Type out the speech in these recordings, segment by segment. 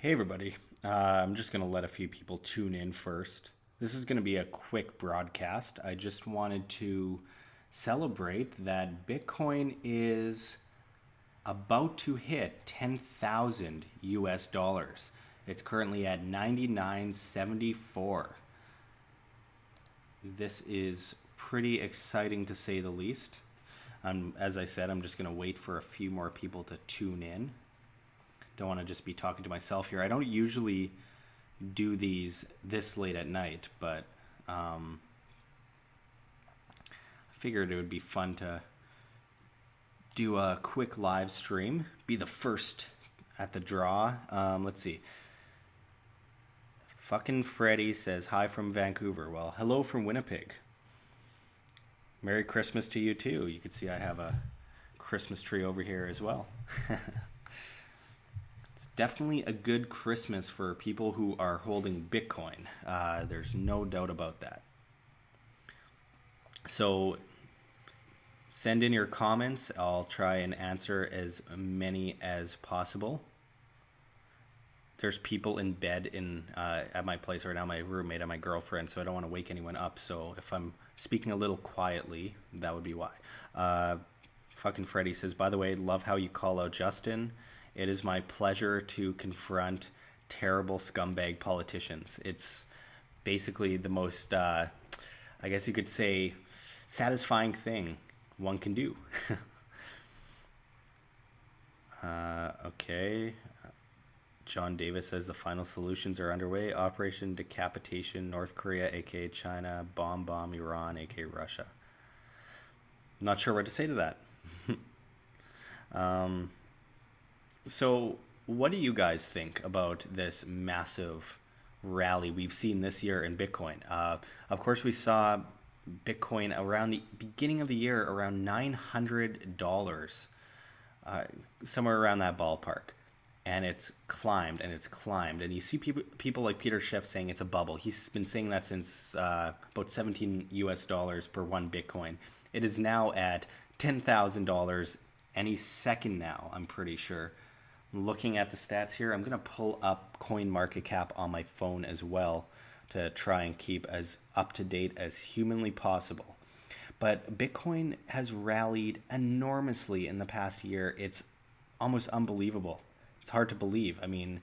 Hey everybody, I'm just going to let a few people tune in first. This is going to be a quick broadcast. I just wanted to celebrate that Bitcoin is about to hit 10,000 US dollars. It's currently at 99.74. This is pretty exciting to say the least. As I said, I'm just going to wait for a few more people to tune in. Don't want to just be talking to myself here. I don't usually do these this late at night, but I figured it would be fun to do a quick live stream, be the first at the draw. Let's see. Fucking Freddy says hi from Vancouver. Well, hello from Winnipeg. Merry Christmas to you too. You can see I have a Christmas tree over here as well. Definitely a good Christmas for people who are holding Bitcoin. There's no doubt about that. So send in your comments. I'll try and answer as many as possible. There's people in bed at my place right now, my roommate and my girlfriend, so I don't want to wake anyone up. So if I'm speaking a little quietly, that would be why. Fucking Freddy says, by the way, love how you call out Justin. It is my pleasure to confront terrible scumbag politicians. It's basically the most, I guess you could say, satisfying thing one can do. Okay. John Davis says the final solutions are underway. Operation Decapitation, North Korea, aka China, bomb Iran, aka Russia. Not sure what to say to that. So what do you guys think about this massive rally we've seen this year in Bitcoin? Of course, we saw Bitcoin around the beginning of the year around $900, somewhere around that ballpark. And it's climbed and it's climbed. And you see people like Peter Schiff saying it's a bubble. He's been saying that since about 17 US dollars per one Bitcoin. It is now at $10,000 any second now, I'm pretty sure. Looking at the stats here, I'm going to pull up CoinMarketCap on my phone as well to try and keep as up to date as humanly possible. But Bitcoin has rallied enormously in the past year. It's almost unbelievable. It's hard to believe. I mean,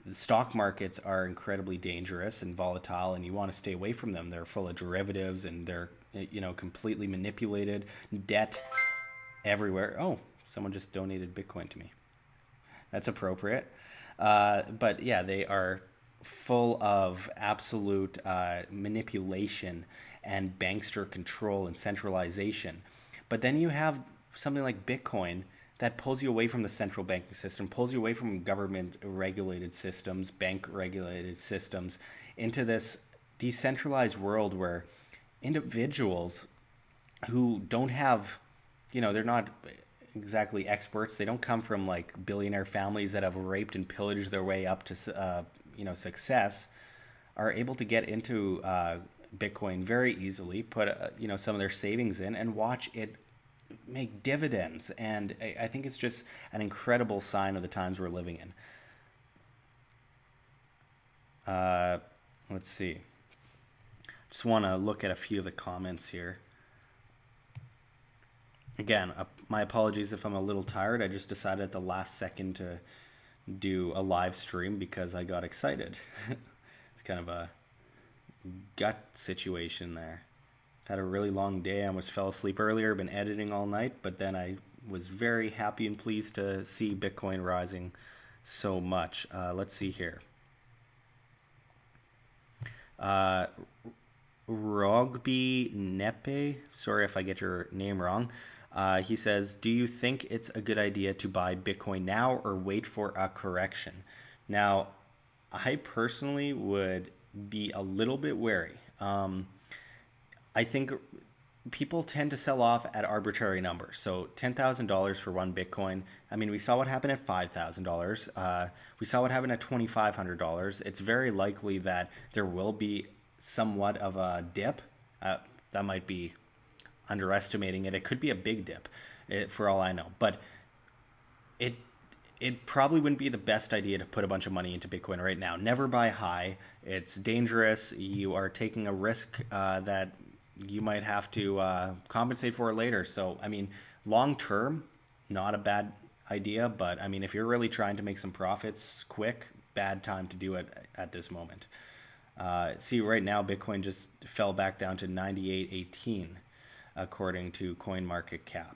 the stock markets are incredibly dangerous and volatile, and you want to stay away from them. They're full of derivatives and they're, completely manipulated. Debt everywhere. Oh, someone just donated Bitcoin to me. That's appropriate. But yeah, they are full of absolute manipulation and bankster control and centralization. But then you have something like Bitcoin that pulls you away from the central banking system, pulls you away from government regulated systems, bank regulated systems, into this decentralized world where individuals who don't have, they're not exactly experts. They don't come from like billionaire families that have raped and pillaged their way up to success, are able to get into Bitcoin very easily, put some of their savings in and watch it make dividends. And I think it's just an incredible sign of the times we're living in. Let's see. Just want to look at a few of the comments here. Again, my apologies if I'm a little tired. I just decided at the last second to do a live stream because I got excited. It's kind of a gut situation there. Had a really long day. I almost fell asleep earlier, been editing all night, but then I was very happy and pleased to see Bitcoin rising so much. Let's see here. Rogby Nepe, sorry if I get your name wrong. He says, do you think it's a good idea to buy Bitcoin now or wait for a correction? Now, I personally would be a little bit wary. I think people tend to sell off at arbitrary numbers. So $10,000 for one Bitcoin. I mean, we saw what happened at $5,000. We saw what happened at $2,500. It's very likely that there will be somewhat of a dip. That might be underestimating it. It could be a big dip, for all I know. But it it probably wouldn't be the best idea to put a bunch of money into Bitcoin right now. Never buy high. It's dangerous. You are taking a risk that you might have to compensate for later. So, I mean, long term, not a bad idea. But I mean, if you're really trying to make some profits quick, bad time to do it at this moment. See, right now, Bitcoin just fell back down to 98.18, according to CoinMarketCap.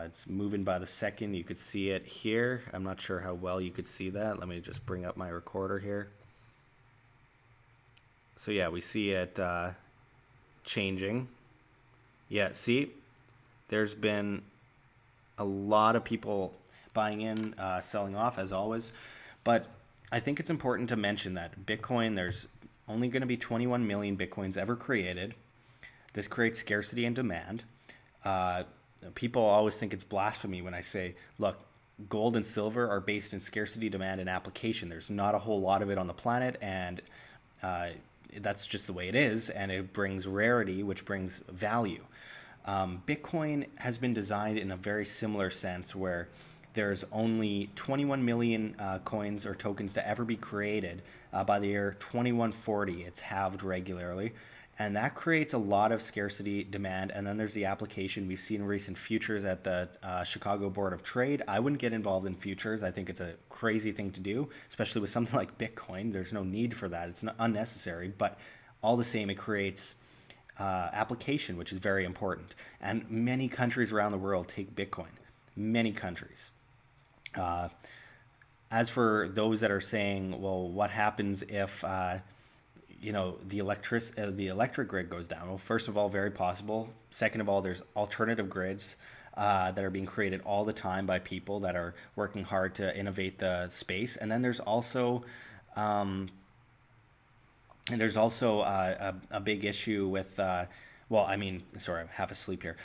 It's moving by the second. You could see it here. I'm not sure how well you could see that. Let me just bring up my recorder here. So yeah, we see it changing. Yeah, see, there's been a lot of people buying in, selling off as always. But I think it's important to mention that Bitcoin, there's only going to be 21 million Bitcoins ever created. This creates scarcity and demand. Uh, People always think it's blasphemy when I say, look, gold and silver are based in scarcity, demand, and application. There's not a whole lot of it on the planet, and uh, that's just the way it is, and it brings rarity, which brings value. Bitcoin has been designed in a very similar sense where there's only 21 million coins or tokens to ever be created. By the year 2140, it's halved regularly. And that creates a lot of scarcity demand. And then there's the application. We've seen recent futures at the Chicago Board of Trade. I wouldn't get involved in futures. I think it's a crazy thing to do, especially with something like Bitcoin. There's no need for that. It's not unnecessary. But all the same, it creates application, which is very important. And many countries around the world take Bitcoin. Many countries. As for those that are saying, well, what happens if the electric grid goes down? Well, first of all, very possible. Second of all, there's alternative grids that are being created all the time by people that are working hard to innovate the space. And then there's also a big issue with sorry, I'm half asleep here.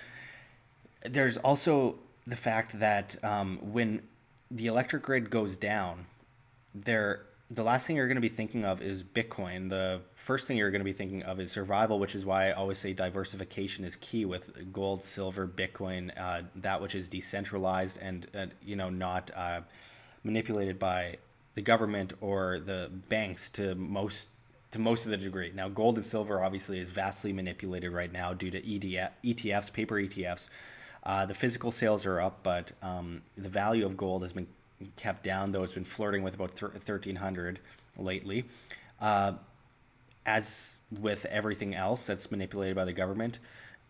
There's also the fact that when the electric grid goes down, the last thing you're going to be thinking of is Bitcoin. The first thing you're going to be thinking of is survival, which is why I always say diversification is key with gold, silver, Bitcoin, that which is decentralized and not manipulated by the government or the banks to most of the degree. Now, gold and silver obviously is vastly manipulated right now due to ETFs, paper ETFs. The physical sales are up, but the value of gold has been kept down, though it's been flirting with about 1,300 lately. As with everything else that's manipulated by the government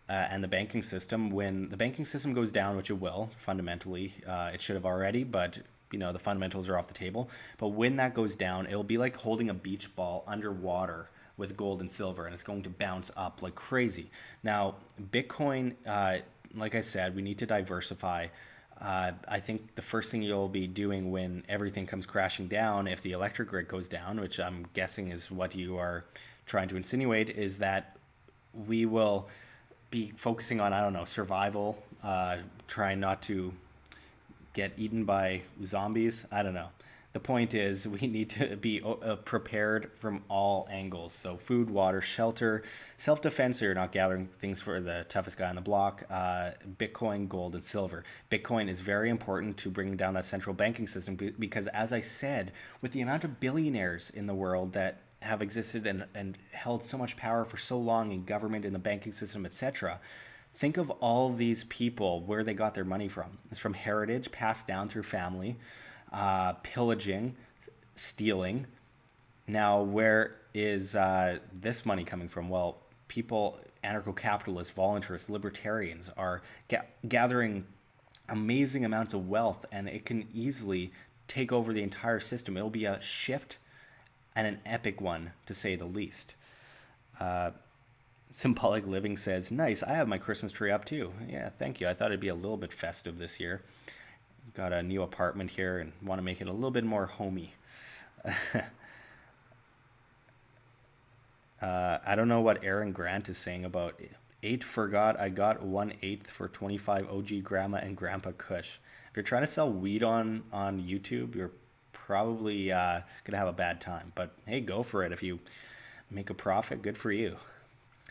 and the banking system, when the banking system goes down, which it will, fundamentally, it should have already, but the fundamentals are off the table. But when that goes down, it'll be like holding a beach ball underwater with gold and silver, and it's going to bounce up like crazy. Now, Bitcoin, like I said, we need to diversify. I think the first thing you'll be doing when everything comes crashing down, if the electric grid goes down, which I'm guessing is what you are trying to insinuate, is that we will be focusing on, I don't know, survival, trying not to get eaten by zombies. I don't know. The point is we need to be prepared from all angles. So food, water, shelter, self-defense, so you're not gathering things for the toughest guy on the block, Bitcoin, gold, and silver. Bitcoin is very important to bring down that central banking system because, as I said, with the amount of billionaires in the world that have existed and held so much power for so long in government, in the banking system, etc., think of all of these people, where they got their money from. It's from heritage passed down through family, pillaging, stealing. Now, where is this money coming from? Well, people, anarcho-capitalists, voluntarists, libertarians are gathering amazing amounts of wealth, and it can easily take over the entire system. It'll be a shift and an epic one, to say the least. Symbolic Living says, nice, I have my Christmas tree up too. Yeah, thank you. I thought it'd be a little bit festive this year. Got a new apartment here and want to make it a little bit more homey. I don't know what Aaron Grant is saying about 8 forgot I got 1/8 for 25 OG Grandma and Grandpa Kush. If you're trying to sell weed on YouTube, you're probably going to have a bad time. But hey, go for it. If you make a profit, good for you.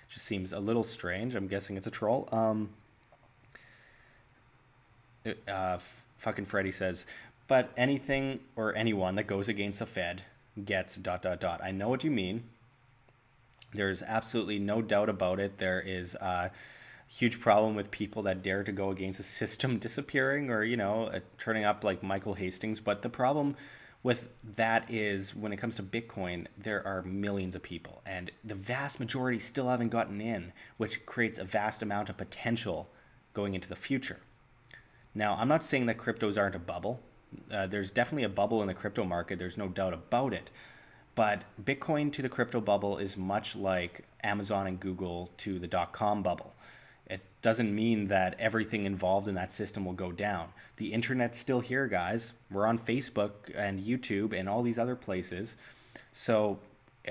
Just seems a little strange. I'm guessing it's a troll. Fucking Freddy says, But anything or anyone that goes against the Fed gets dot dot dot. I know what you mean. There's absolutely no doubt about it. There is a huge problem with people that dare to go against the system disappearing, or, turning up like Michael Hastings. But the problem with that is when it comes to Bitcoin, there are millions of people, and the vast majority still haven't gotten in, which creates a vast amount of potential going into the future. Now, I'm not saying that cryptos aren't a bubble. There's definitely a bubble in the crypto market. There's no doubt about it. But Bitcoin to the crypto bubble is much like Amazon and Google to the dot-com bubble. It doesn't mean that everything involved in that system will go down. The internet's still here, guys. We're on Facebook and YouTube and all these other places. So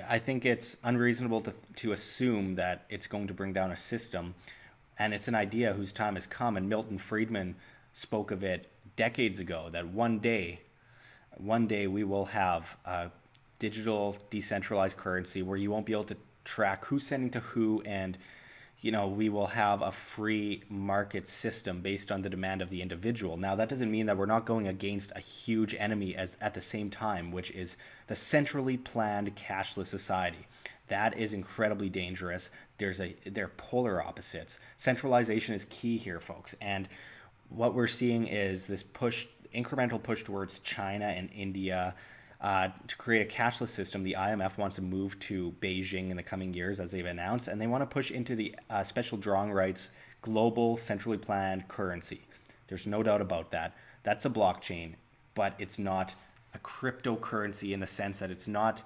I think it's unreasonable to assume that it's going to bring down a system. And it's an idea whose time has come. And Milton Friedman spoke of it decades ago, that one day we will have a digital decentralized currency where you won't be able to track who's sending to who, and we will have a free market system based on the demand of the individual. Now, that doesn't mean that we're not going against a huge enemy at the same time, which is the centrally planned cashless society. That is incredibly dangerous. They're polar opposites. Centralization is key here, folks. And what we're seeing is this incremental push towards China and India, to create a cashless system. The IMF wants to move to Beijing in the coming years, as they've announced, and they want to push into the special drawing rights global centrally planned currency. There's no doubt about that. That's a blockchain, but it's not a cryptocurrency in the sense that it's not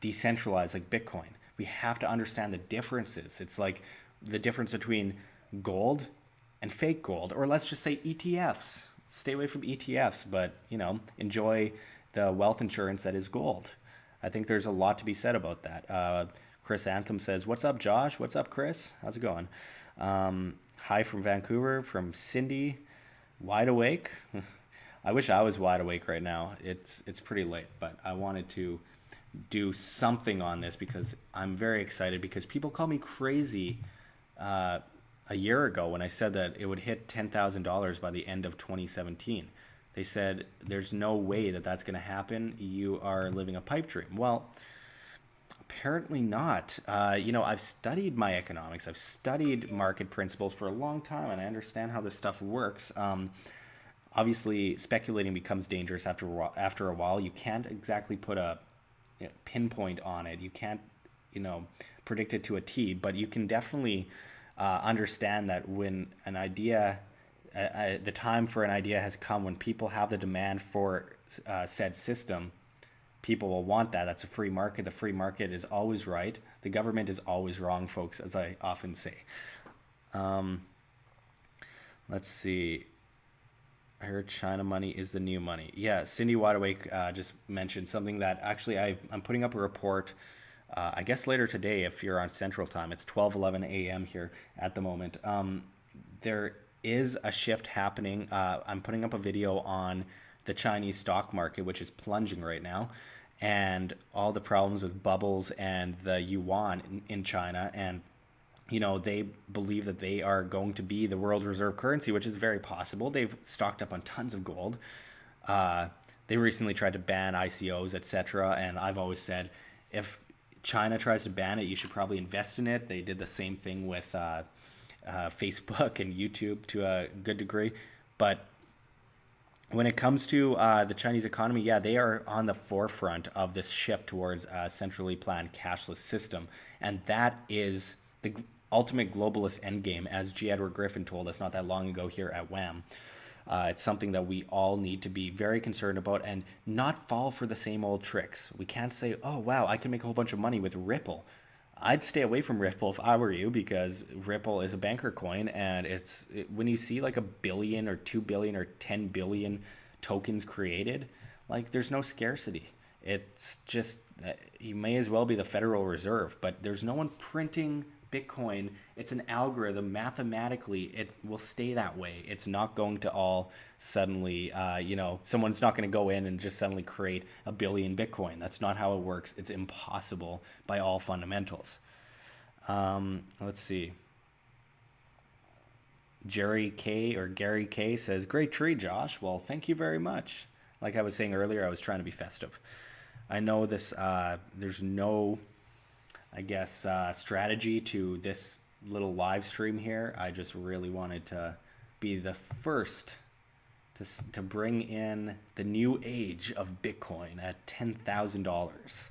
decentralized like Bitcoin. We have to understand the differences. It's like the difference between gold and fake gold, or let's just say ETFs. Stay away from ETFs, but enjoy the wealth insurance that is gold. I think there's a lot to be said about that. Chris Anthem says, "What's up, Josh? What's up, Chris? How's it going?" Hi from Vancouver, from Cindy. Wide awake. I wish I was wide awake right now. It's pretty late, but I wanted to do something on this because I'm very excited, because people call me crazy a year ago when I said that it would hit $10,000 by the end of 2017. They said, there's no way that that's going to happen. You are living a pipe dream. Well, apparently not. I've studied my economics. I've studied market principles for a long time, and I understand how this stuff works. Obviously, speculating becomes dangerous after a while. You can't exactly put a pinpoint on it. You can't, predict it to a T, but you can definitely understand that when an idea the time for an idea has come, when people have the demand for said system, people will want that. That's a free market. The free market is always right. The government is always wrong, folks, as I often say. Let's see. I heard China money is the new money. Yeah, Cindy Waterwake just mentioned something that actually I'm putting up a report, I guess later today if you're on Central Time. It's 12:11 a.m. here at the moment. There is a shift happening. I'm putting up a video on the Chinese stock market, which is plunging right now, and all the problems with bubbles and the yuan in China. And, they believe that they are going to be the world reserve currency, which is very possible. They've stocked up on tons of gold. They recently tried to ban ICOs, etc. And I've always said, if China tries to ban it, you should probably invest in it. They did the same thing with Facebook and YouTube to a good degree. But when it comes to the Chinese economy, yeah, they are on the forefront of this shift towards a centrally planned cashless system. And that is the ultimate globalist endgame, as G. Edward Griffin told us not that long ago here at WHAM. It's something that we all need to be very concerned about and not fall for the same old tricks. We can't say, oh, wow, I can make a whole bunch of money with Ripple. I'd stay away from Ripple if I were you, because Ripple is a banker coin, and when you see like 1 billion or 2 billion or 10 billion tokens created, like, there's no scarcity. It's just, you may as well be the Federal Reserve, but there's no one printing Bitcoin. It's an algorithm. Mathematically, it will stay that way. It's not going to all suddenly, someone's not going to go in and just suddenly create 1 billion Bitcoin. That's not how it works. It's impossible by all fundamentals. Let's see. Gary K says, great tree, Josh. Well, thank you very much. Like I was saying earlier, I was trying to be festive. I know this. There's no, I guess, strategy to this little live stream here. I just really wanted to be the first to bring in the new age of Bitcoin at $10,000.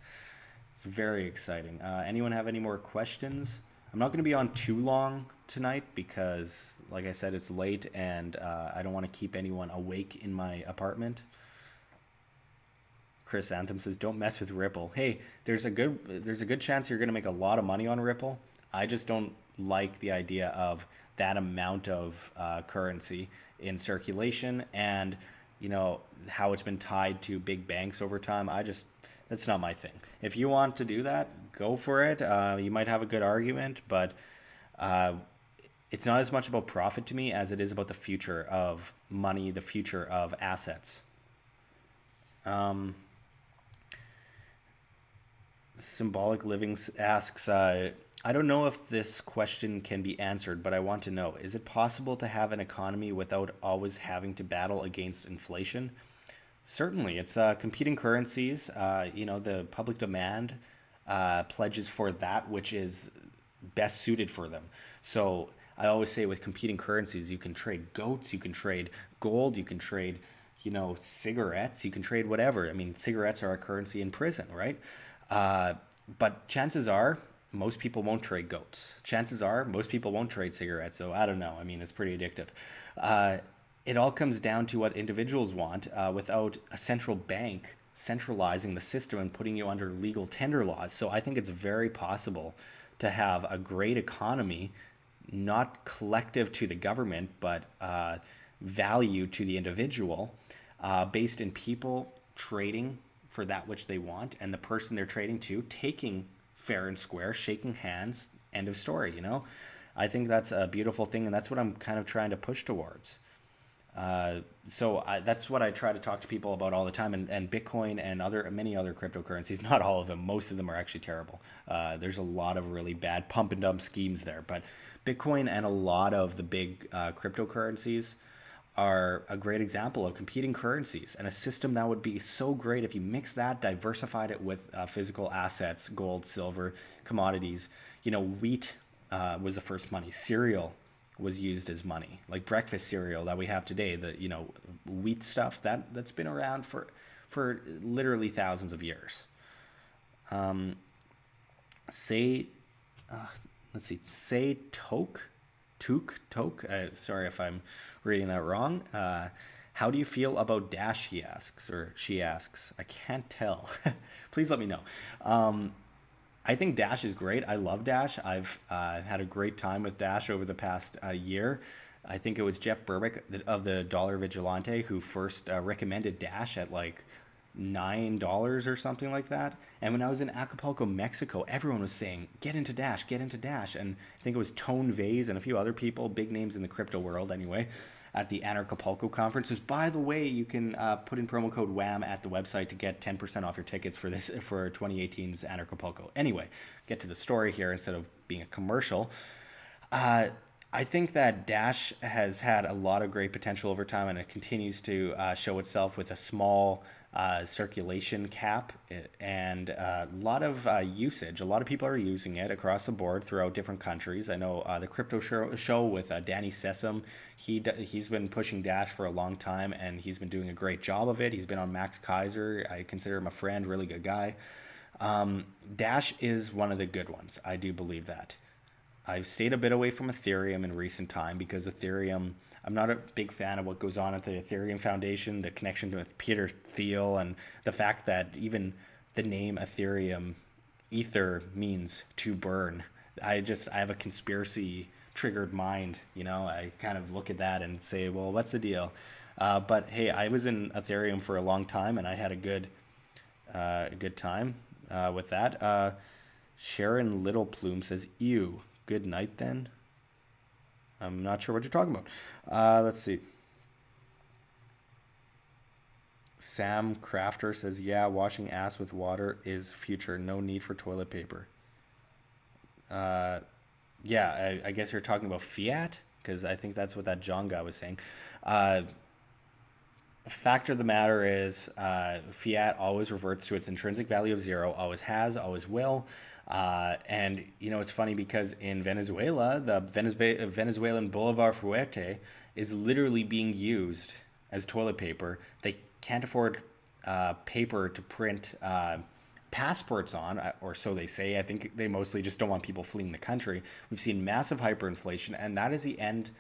It's very exciting. Anyone have any more questions? I'm not going to be on too long tonight because, like I said, it's late and I don't want to keep anyone awake in my apartment. Chris Anthem says, "Don't mess with Ripple." Hey, there's a good chance you're going to make a lot of money on Ripple. I just don't like the idea of that amount of currency in circulation, and how it's been tied to big banks over time. That's not my thing. If you want to do that, go for it. You might have a good argument, but uh, it's not as much about profit to me as it is about the future of money, the future of assets. Um, Symbolic Living asks, I don't know if this question can be answered, but I want to know, is it possible to have an economy without always having to battle against inflation? Certainly, it's competing currencies. The public demand pledges for that which is best suited for them. So I always say with competing currencies, you can trade goats, you can trade gold, you can trade, cigarettes, you can trade whatever. I mean, cigarettes are a currency in prison, right? Uh, but chances are most people won't trade goats. Chances are most people won't trade cigarettes. So I don't know. I mean, it's pretty addictive. Uh, it all comes down to what individuals want without a central bank centralizing the system and putting you under legal tender laws. So I think it's very possible to have a great economy, not collective to the government, but value to the individual, based in people trading for that which they want and the person they're trading to taking fair and square, shaking hands, end of story, I think that's a beautiful thing, and that's what I'm kind of trying to push towards. That's what I try to talk to people about all the time, and Bitcoin and many other cryptocurrencies. Not all of them. Most of them are actually terrible. There's a lot of really bad pump and dump schemes there, but Bitcoin and a lot of the big cryptocurrencies are a great example of competing currencies and a system that would be so great if you mix that, diversified it with physical assets, gold, silver, commodities. Wheat was the first money. Cereal was used as money, like breakfast cereal that we have today. The wheat stuff that's been around for literally thousands of years. Um, say, uh, let's see, say toke. Sorry if I'm reading that wrong. How do you feel about Dash? He asks, or she asks. I can't tell. Please let me know. I think Dash is great. I love Dash. I've had a great time with Dash over the past year. I think it was Jeff Berwick of the Dollar Vigilante who first recommended Dash at like $9 or something like that. And when I was in Acapulco, Mexico, everyone was saying, get into Dash, get into Dash. And I think it was Tone Vase and a few other people, big names in the crypto world anyway, at the Anarchapulco conferences. By the way, you can put in promo code WHAM at the website to get 10% off your tickets for 2018's Anarchapulco. Anyway, get to the story here instead of being a commercial. Uh, I think that Dash has had a lot of great potential over time, and it continues to show itself with a small circulation cap and a lot of usage. A lot of people are using it across the board throughout different countries. I know the crypto show with Danny Sessom, he's been pushing Dash for a long time, and he's been doing a great job of it. He's been on Max Kaiser. I consider him a friend, really good guy. Dash is one of the good ones. I do believe that. I've stayed a bit away from Ethereum in recent time because Ethereum, I'm not a big fan of what goes on at the Ethereum Foundation, the connection with Peter Thiel, and the fact that even the name Ethereum, ether, means to burn. I have a conspiracy triggered mind. I kind of look at that and say, well, what's the deal? But hey, I was in Ethereum for a long time, and I had a good time with that. Sharon Little Plume says, ew. Good night then. I'm not sure what you're talking about. Let's see. Sam Crafter says, yeah, washing ass with water is future. No need for toilet paper. Uh, yeah, I guess you're talking about fiat, because I think that's what that John guy was saying. Uh, Fact of the matter is, fiat always reverts to its intrinsic value of zero, always has, always will. And it's funny because in Venezuela, the Venezuelan Bolivar Fuerte is literally being used as toilet paper. They can't afford paper to print passports on, or so they say. I think they mostly just don't want people fleeing the country. We've seen massive hyperinflation, and that is the end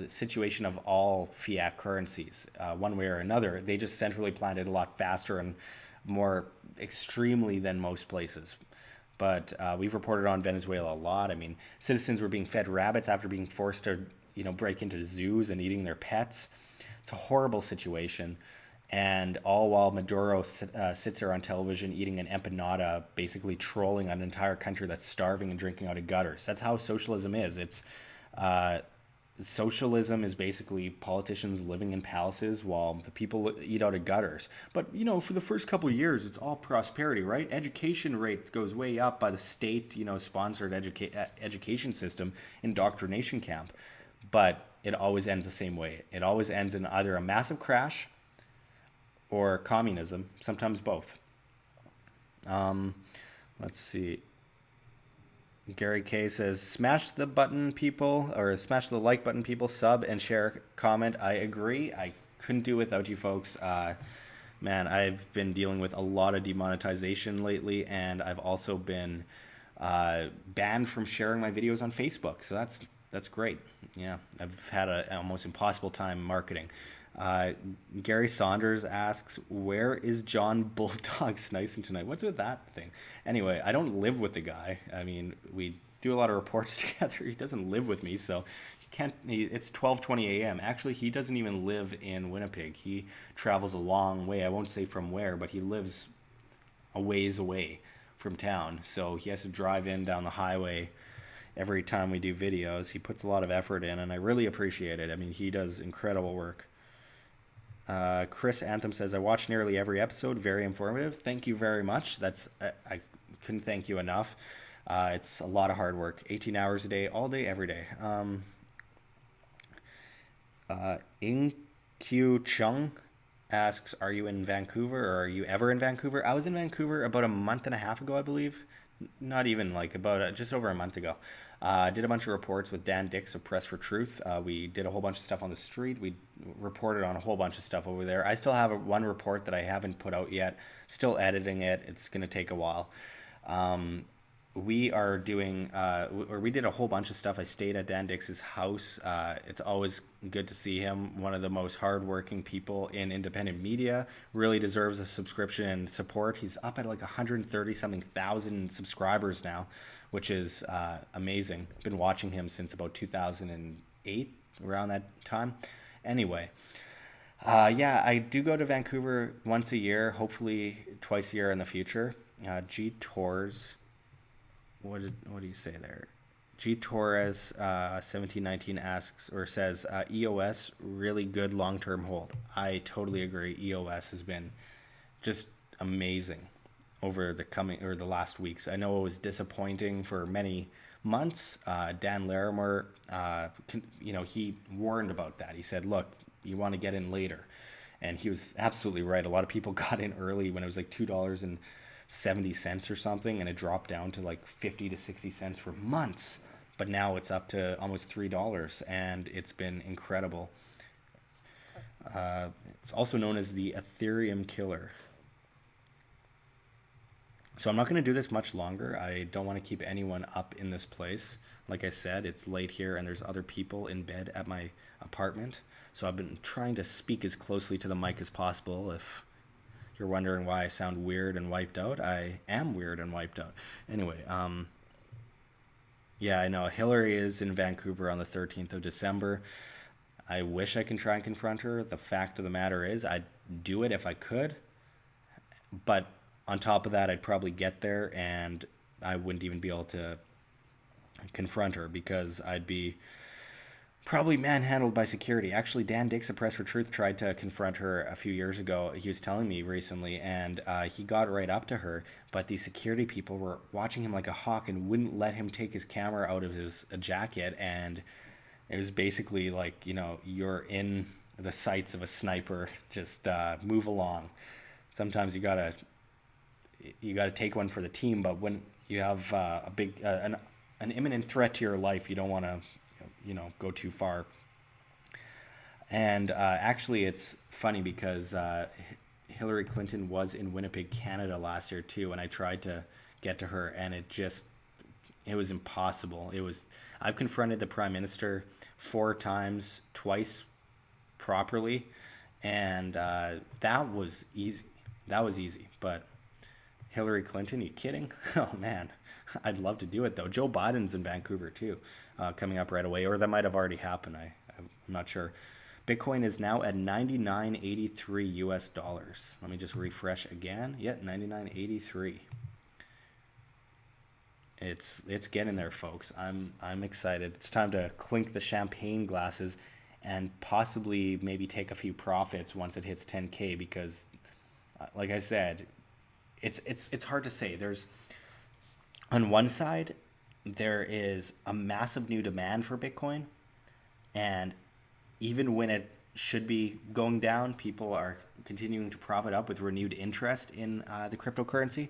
situation of all fiat currencies, one way or another. They just centrally planned it a lot faster and more extremely than most places. But we've reported on Venezuela a lot. I mean, citizens were being fed rabbits after being forced to, break into zoos and eating their pets. It's a horrible situation. And all while Maduro sits there on television eating an empanada, basically trolling an entire country that's starving and drinking out of gutters. That's how socialism is. Uh, Socialism is basically politicians living in palaces while the people eat out of gutters. But for the first couple of years, it's all prosperity, right? Education rate goes way up by the state, sponsored education system, indoctrination camp. But it always ends the same way. It always ends in either a massive crash or communism, sometimes both. Um, let's see. Gary K says, smash the button, people, or smash the like button, people, sub and share, comment. I agree. I couldn't do without you folks. Man, I've been dealing with a lot of demonetization lately, and I've also been banned from sharing my videos on Facebook. So that's great. Yeah, I've had an almost impossible time marketing. Uh, Gary Saunders asks, where is John Bulldog Snicing tonight? What's with that thing? Anyway, I don't live with the guy. I mean, we do a lot of reports together. He doesn't live with me, so he can't. It's 12:20 a.m. Actually, he doesn't even live in Winnipeg. He travels a long way. I won't say from where, but he lives a ways away from town, so he has to drive in down the highway every time we do videos. He puts a lot of effort in, and I really appreciate it. I mean, he does incredible work. Chris Anthem says, I watch nearly every episode. Very informative. Thank you very much. I couldn't thank you enough. It's a lot of hard work. 18 hours a day, all day, every day. In Q Chung asks, are you in Vancouver, or are you ever in Vancouver? I was in Vancouver about a month and a half ago, I believe. Not even, like, about just over a month ago. I did a bunch of reports with Dan Dix of Press for Truth. We did a whole bunch of stuff on the street. We reported on a whole bunch of stuff over there. I still have one report that I haven't put out yet. Still editing it. It's going to take a while. We are doing, or we did a whole bunch of stuff. I stayed at Dan Dix's house. It's always good to see him. One of the most hardworking people in independent media. Really deserves a subscription and support. He's up at like 130 something thousand subscribers now, which is amazing. Been watching him since about 2008, around that time. Anyway, yeah, I do go to Vancouver once a year, hopefully twice a year in the future. G Tours. What do you say there? G Torres 1719 asks or says EOS really good long-term hold. I totally agree. EOS has been just amazing over the last weeks. I know it was disappointing for many months. Dan Larimer, he warned about that. He said, "Look, you want to get in later," and he was absolutely right. A lot of people got in early when it was like $2.70 or something, and it dropped down to like 50 to 60 cents for months. But now it's up to almost $3, and it's been incredible. It's also known as the Ethereum killer. So I'm not going to do this much longer. I don't want to keep anyone up in this place. Like I said, it's late here and there's other people in bed at my apartment. So I've been trying to speak as closely to the mic as possible. If you're wondering why I sound weird and wiped out, I am weird and wiped out. Anyway, yeah, I know Hillary is in Vancouver on the 13th of December. I wish I can try and confront her. The fact of the matter is, I'd do it if I could. But on top of that, I'd probably get there and I wouldn't even be able to confront her because I'd be probably manhandled by security. Actually, Dan Dix of Press for Truth tried to confront her a few years ago. He was telling me recently, and he got right up to her, but the security people were watching him like a hawk and wouldn't let him take his camera out of his jacket. And it was basically like, you're in the sights of a sniper. Just move along. Sometimes you gotta take one for the team, but when you have a big an imminent threat to your life, you don't want to go too far. And actually, it's funny because Hillary Clinton was in Winnipeg, Canada last year too, and I tried to get to her, and it was impossible. I've confronted the prime minister 4 times, twice properly, and that was easy. That was easy, but Hillary Clinton, you kidding? Oh man, I'd love to do it though. Joe Biden's in Vancouver too, coming up right away, or that might have already happened. I'm not sure. Bitcoin is now at 99.83 US dollars. Let me just refresh again. Yeah, 99.83. It's getting there, folks. I'm excited. It's time to clink the champagne glasses and possibly maybe take a few profits once it hits 10K because like I said, it's hard to say. There's on one side there is a massive new demand for Bitcoin, and even when it should be going down, people are continuing to prop it up with renewed interest in the cryptocurrency.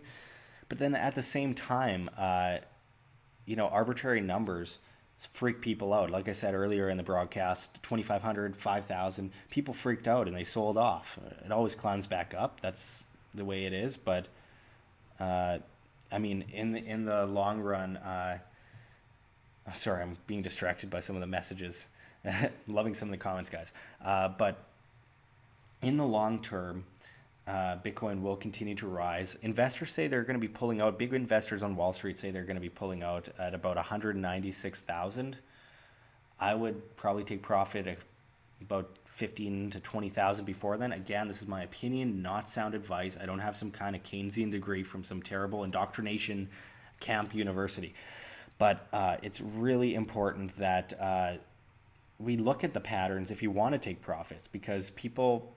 But then at the same time, arbitrary numbers freak people out. Like I said earlier in the broadcast, 2,500, 5,000, people freaked out and they sold off. It always climbs back up. That's the way it is. But uh, I mean, in the long run, sorry, I'm being distracted by some of the messages. Loving some of the comments, guys. But in the long term, Bitcoin will continue to rise. Investors say they're going to be pulling out. Big investors on Wall Street say they're going to be pulling out at about 196,000. I would probably take profit at about 15 to 20,000 before then. Again, this is my opinion, not sound advice. I don't have some kind of Keynesian degree from some terrible indoctrination camp university. But it's really important that we look at the patterns if you want to take profits, because people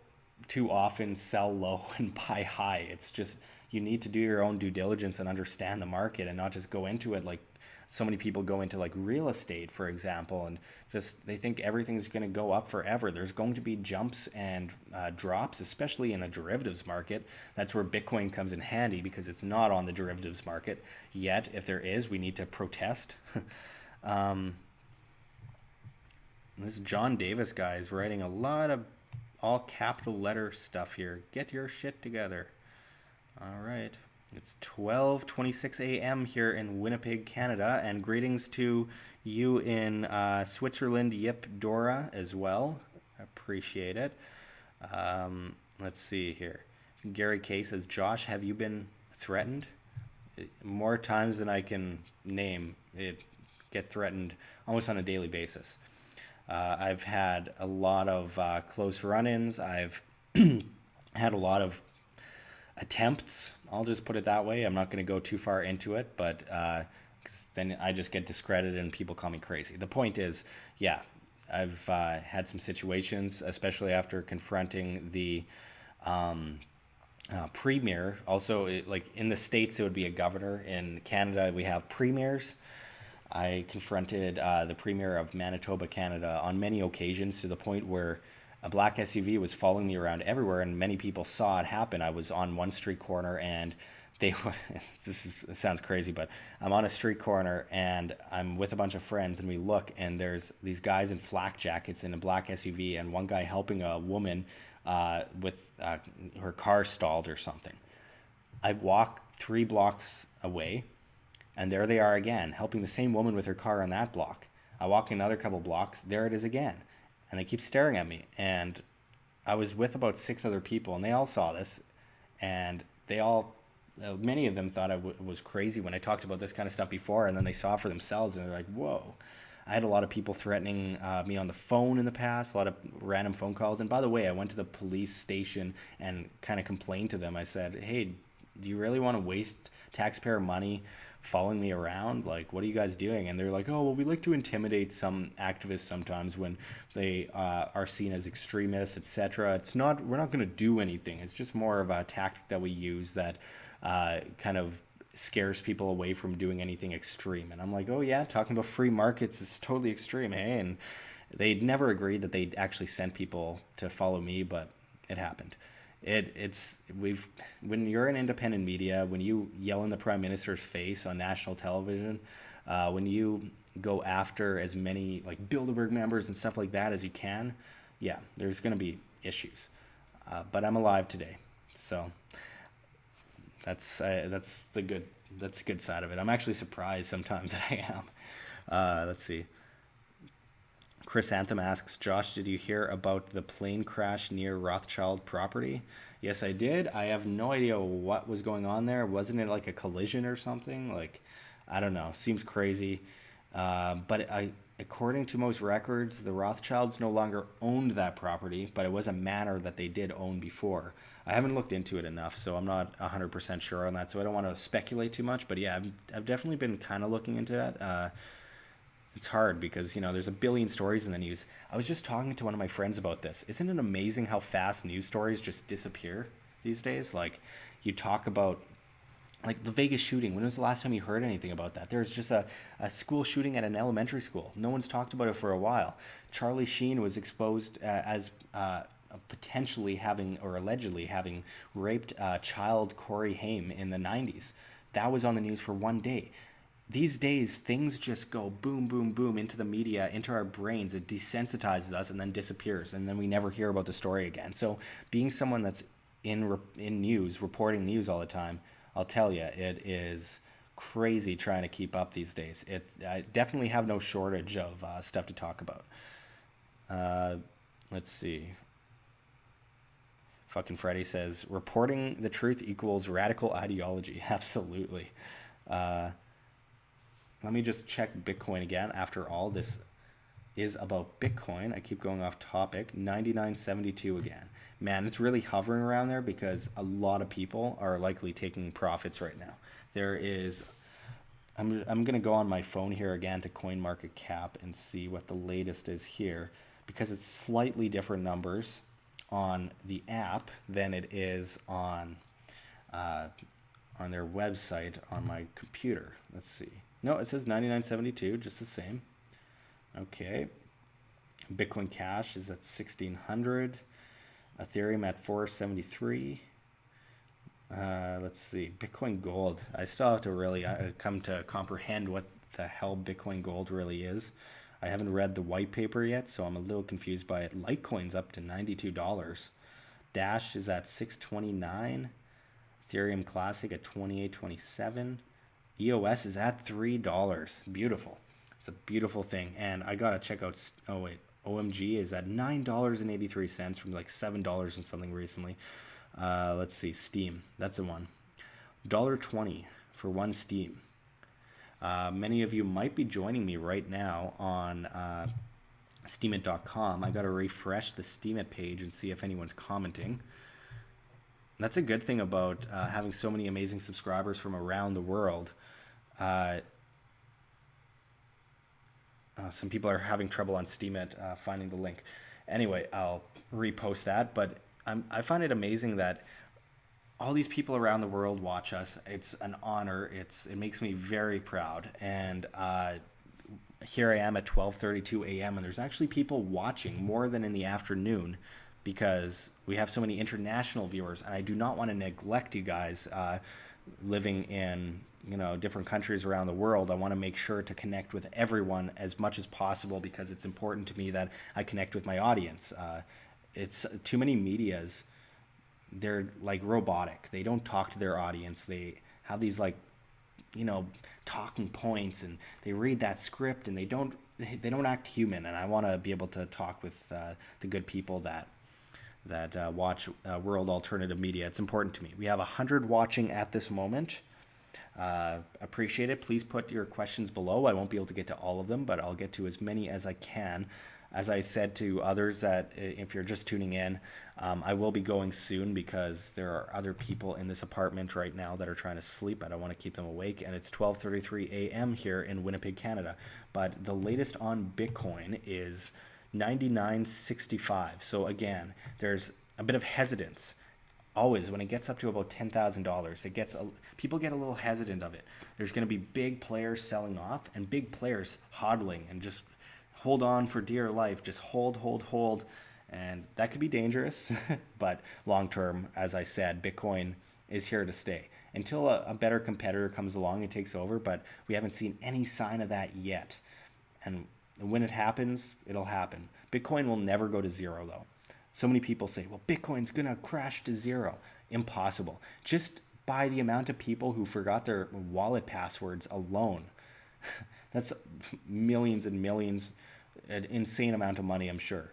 too often sell low and buy high. It's just, you need to do your own due diligence and understand the market and not just go into it like so many people go into like real estate, for example, and just they think everything's going to go up forever. There's going to be jumps and drops, especially in a derivatives market. That's where Bitcoin comes in handy because it's not on the derivatives market yet. If there is, we need to protest. This John Davis guy is writing a lot of all capital letter stuff here. Get your shit together. All right. It's 12:26 a.m. here in Winnipeg, Canada, and greetings to you in Switzerland, Yip Dora, as well. Appreciate it. Let's see here. Gary K says, Josh, have you been threatened? More times than I can name. It get threatened almost on a daily basis. I've had a lot of close run-ins. I've had a lot of attempts. I'll just put it that way. I'm not going to go too far into it, but 'cause then I just get discredited and people call me crazy. The point is, yeah, I've had some situations, especially after confronting the premier. Also, like in the States, it would be a governor. In Canada, we have premiers. I confronted the premier of Manitoba, Canada, on many occasions to the point where a black SUV was following me around everywhere, and many people saw it happen. I was on one street corner, and it sounds crazy, but I'm on a street corner, and I'm with a bunch of friends, and we look, and there's these guys in flak jackets in a black SUV, and one guy helping a woman with her car stalled or something. I walk 3 blocks away, and there they are again, helping the same woman with her car on that block. I walk another couple blocks, there it is again. And they keep staring at me. And I was with about 6 other people, and they all saw this. And many of them thought I was crazy when I talked about this kind of stuff before, and then they saw for themselves, and they're like, whoa. I had a lot of people threatening me on the phone in the past, a lot of random phone calls. And by the way, I went to the police station and kind of complained to them. I said, hey, do you really want to waste taxpayer money following me around? Like, what are you guys doing? And they're like, oh, well, we like to intimidate some activists sometimes when they are seen as extremists, etc. We're not going to do anything. It's just more of a tactic that we use that kind of scares people away from doing anything extreme. And I'm like, oh yeah, talking about free markets is totally extreme, hey? And They'd never agreed that they'd actually sent people to follow me, but it happened. It's we've when you're an independent media, when you yell in the prime minister's face on national television, when you go after as many like Bilderberg members and stuff like that as you can, yeah, there's going to be issues. But I'm alive today, so that's the good side of it. I'm actually surprised sometimes that I am. Let's see. Chris Anthem asks, Josh, did you hear about the plane crash near Rothschild property? Yes, I did. I have no idea what was going on there. Wasn't it like a collision or something? Like, I don't know. Seems crazy. According to most records, the Rothschilds no longer owned that property, but it was a manor that they did own before. I haven't looked into it enough, so I'm not 100% sure on that. So I don't want to speculate too much. But yeah, I've definitely been kind of looking into that. It's hard because, there's a billion stories in the news. I was just talking to one of my friends about this. Isn't it amazing how fast news stories just disappear these days? Like, you talk about, like, the Vegas shooting. When was the last time you heard anything about that? There's just a school shooting at an elementary school. No one's talked about it for a while. Charlie Sheen was exposed as potentially having, or allegedly having, raped child Corey Haim in the 90s. That was on the news for one day. These days, things just go boom, boom, boom into the media, into our brains. It desensitizes us and then disappears, and then we never hear about the story again. So being someone that's in news, reporting news all the time, I'll tell you, it is crazy trying to keep up these days. I definitely have no shortage of stuff to talk about. Uh, let's see. Fucking Freddy says, reporting the truth equals radical ideology. Absolutely. Uh, Let me just check Bitcoin again. After all, this is about Bitcoin. I keep going off topic. 99.72 again. Man, it's really hovering around there because a lot of people are likely taking profits right now. There is, I'm going to go on my phone here again to CoinMarketCap and see what the latest is here, because it's slightly different numbers on the app than it is on their website on my computer. Let's see. No, it says 99.72, just the same. Okay. Bitcoin Cash is at 1,600. Ethereum at 473. Let's see. Bitcoin Gold. I still have to really come to comprehend what the hell Bitcoin Gold really is. I haven't read the white paper yet, so I'm a little confused by it. Litecoin's up to $92. Dash is at 629. Ethereum Classic at 28.27. EOS is at $3. Beautiful. It's a beautiful thing. And I gotta check out, OMG is at $9.83 from like $7 and something recently. Let's see, Steam. That's the one. $1.20 for one Steam. Many of you might be joining me right now on STEEMIT.com. I gotta refresh the STEEMIT page and see if anyone's commenting. That's a good thing about having so many amazing subscribers from around the world. Some people are having trouble on STEEMIT finding the link. Anyway, I'll repost that. But I find it amazing that all these people around the world watch us. It's an honor. It makes me very proud. And here I am at 12:32 a.m. and there's actually people watching more than in the afternoon, because we have so many international viewers, and I do not want to neglect you guys living in different countries around the world. I want to make sure to connect with everyone as much as possible, because it's important to me that I connect with my audience. It's too many medias. They're like robotic. They don't talk to their audience. They have these talking points, and they read that script, and they don't act human. And I want to be able to talk with the good people that watch World Alternative Media. It's important to me. We have 100 watching at this moment. Appreciate it. Please put your questions below. I won't be able to get to all of them, but I'll get to as many as I can. As I said to others, that if you're just tuning in, I will be going soon, because there are other people in this apartment right now that are trying to sleep. I don't want to keep them awake, and it's 12:33 a.m. here in Winnipeg, Canada. But the latest on Bitcoin is 99.65. So again, there's a bit of hesitance. Always when it gets up to about $10,000, people get a little hesitant of it. There's going to be big players selling off and big players hodling and just hold on for dear life, just hold, hold, hold. And that could be dangerous. But long term, as I said, Bitcoin is here to stay until a better competitor comes along and takes over. But we haven't seen any sign of that yet. And when it happens, it'll happen. Bitcoin will never go to zero, though. So many people say, well, Bitcoin's going to crash to zero. Impossible. Just by the amount of people who forgot their wallet passwords alone, that's millions and millions, an insane amount of money, I'm sure,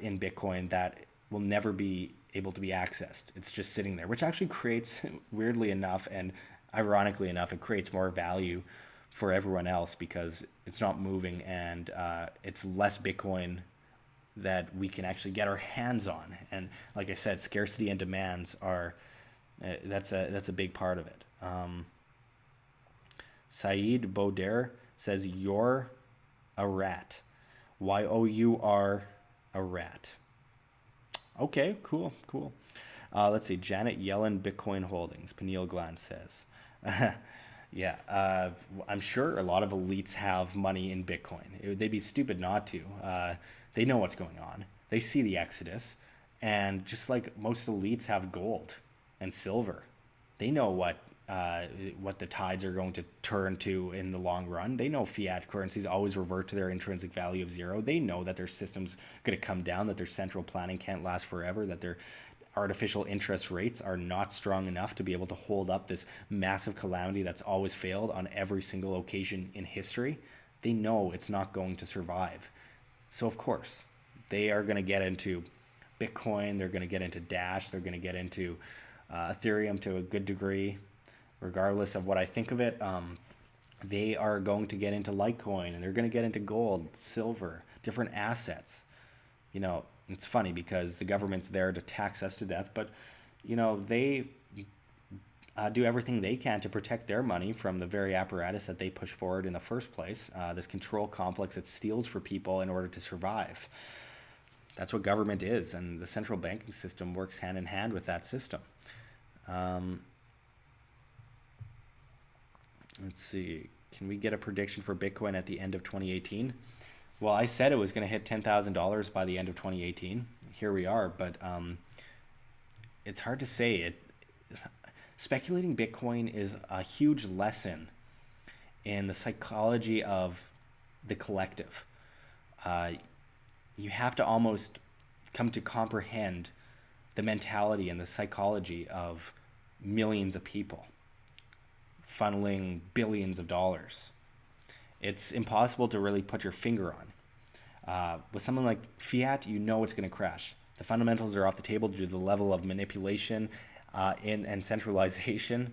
in Bitcoin that will never be able to be accessed. It's just sitting there, which actually creates, weirdly enough and ironically enough, it creates more value for everyone else because it's not moving and it's less Bitcoin that we can actually get our hands on. And like I said, scarcity and demands are that's a big part of it. Saeed Bauder says you're a rat. YOUR a rat. Okay, cool, cool. Let's see. Janet Yellen Bitcoin Holdings. Pineal Gland says. Yeah, I'm sure a lot of elites have money in Bitcoin. They'd be stupid not to. They know what's going on. They see the exodus, and just like most elites have gold and silver, they know what the tides are going to turn to in the long run. They know fiat currencies always revert to their intrinsic value of zero. They know that their system's going to come down, that their central planning can't last forever, that their artificial interest rates are not strong enough to be able to hold up this massive calamity that's always failed on every single occasion in history. They know it's not going to survive. So of course, they are going to get into Bitcoin, they're going to get into Dash, they're going to get into Ethereum to a good degree, regardless of what I think of it. They are going to get into Litecoin and they're going to get into gold, silver, different assets. You know, it's funny because the government's there to tax us to death, but, you know, they do everything they can to protect their money from the very apparatus that they push forward in the first place, this control complex that steals for people in order to survive. That's what government is, and the central banking system works hand in hand with that system. Let's see. Can we get a prediction for Bitcoin at the end of 2018? Well, I said it was going to hit $10,000 by the end of 2018. Here we are, but it's hard to say. Speculating Bitcoin is a huge lesson in the psychology of the collective. You have to almost come to comprehend the mentality and the psychology of millions of people funneling billions of dollars. It's impossible to really put your finger on. With something like fiat, you know it's going to crash. The fundamentals are off the table due to the level of manipulation and centralization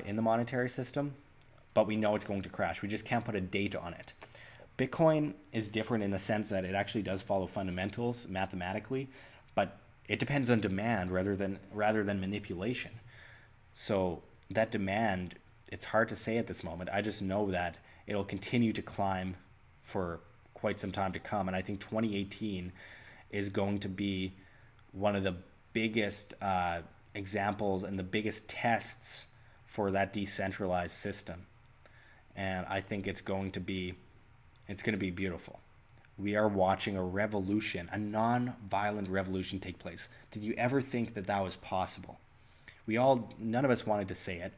in the monetary system, but we know it's going to crash. We just can't put a date on it. Bitcoin is different in the sense that it actually does follow fundamentals mathematically, but it depends on demand rather than manipulation. So that demand, it's hard to say at this moment. I just know that it'll continue to climb for quite some time to come. And I think 2018 is going to be one of the biggest examples and the biggest tests for that decentralized system. And I think it's going to be beautiful. We are watching a revolution, a non-violent revolution take place. Did you ever think that that was possible? None of us wanted to say it,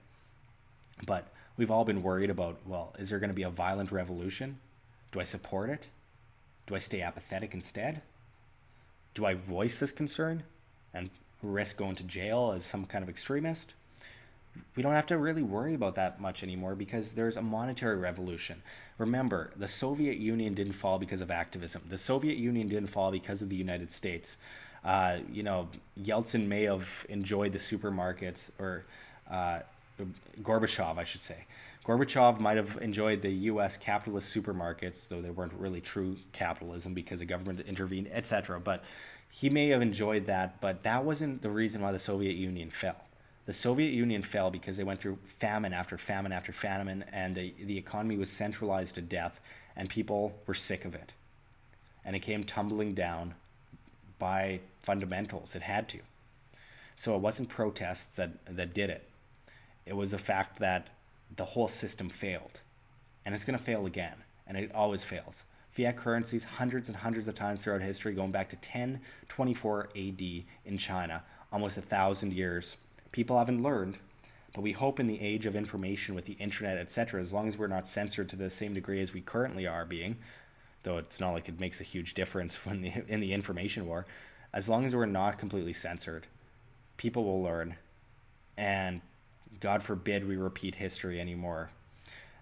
but we've all been worried about, well, is there going to be a violent revolution? Do I support it? Do I stay apathetic instead? Do I voice this concern and risk going to jail as some kind of extremist? We don't have to really worry about that much anymore because there's a monetary revolution. Remember, the Soviet Union didn't fall because of activism. The Soviet Union didn't fall because of the United States. Yeltsin may have enjoyed the supermarkets, or Gorbachev, I should say. Gorbachev might have enjoyed the U.S. capitalist supermarkets, though they weren't really true capitalism because the government intervened, etc. But he may have enjoyed that, but that wasn't the reason why the Soviet Union fell. The Soviet Union fell because they went through famine after famine after famine, and the economy was centralized to death, and people were sick of it. And it came tumbling down by fundamentals. It had to. So it wasn't protests that did it. It was the fact that the whole system failed. And it's going to fail again. And it always fails. fiat currencies hundreds and hundreds of times throughout history, going back to 1024 AD in China, almost 1,000 years. People haven't learned, but we hope in the age of information with the internet, etc., as long as we're not censored to the same degree as we currently are being, though it's not like it makes a huge difference when in the information war, as long as we're not completely censored, people will learn, and God forbid we repeat history anymore.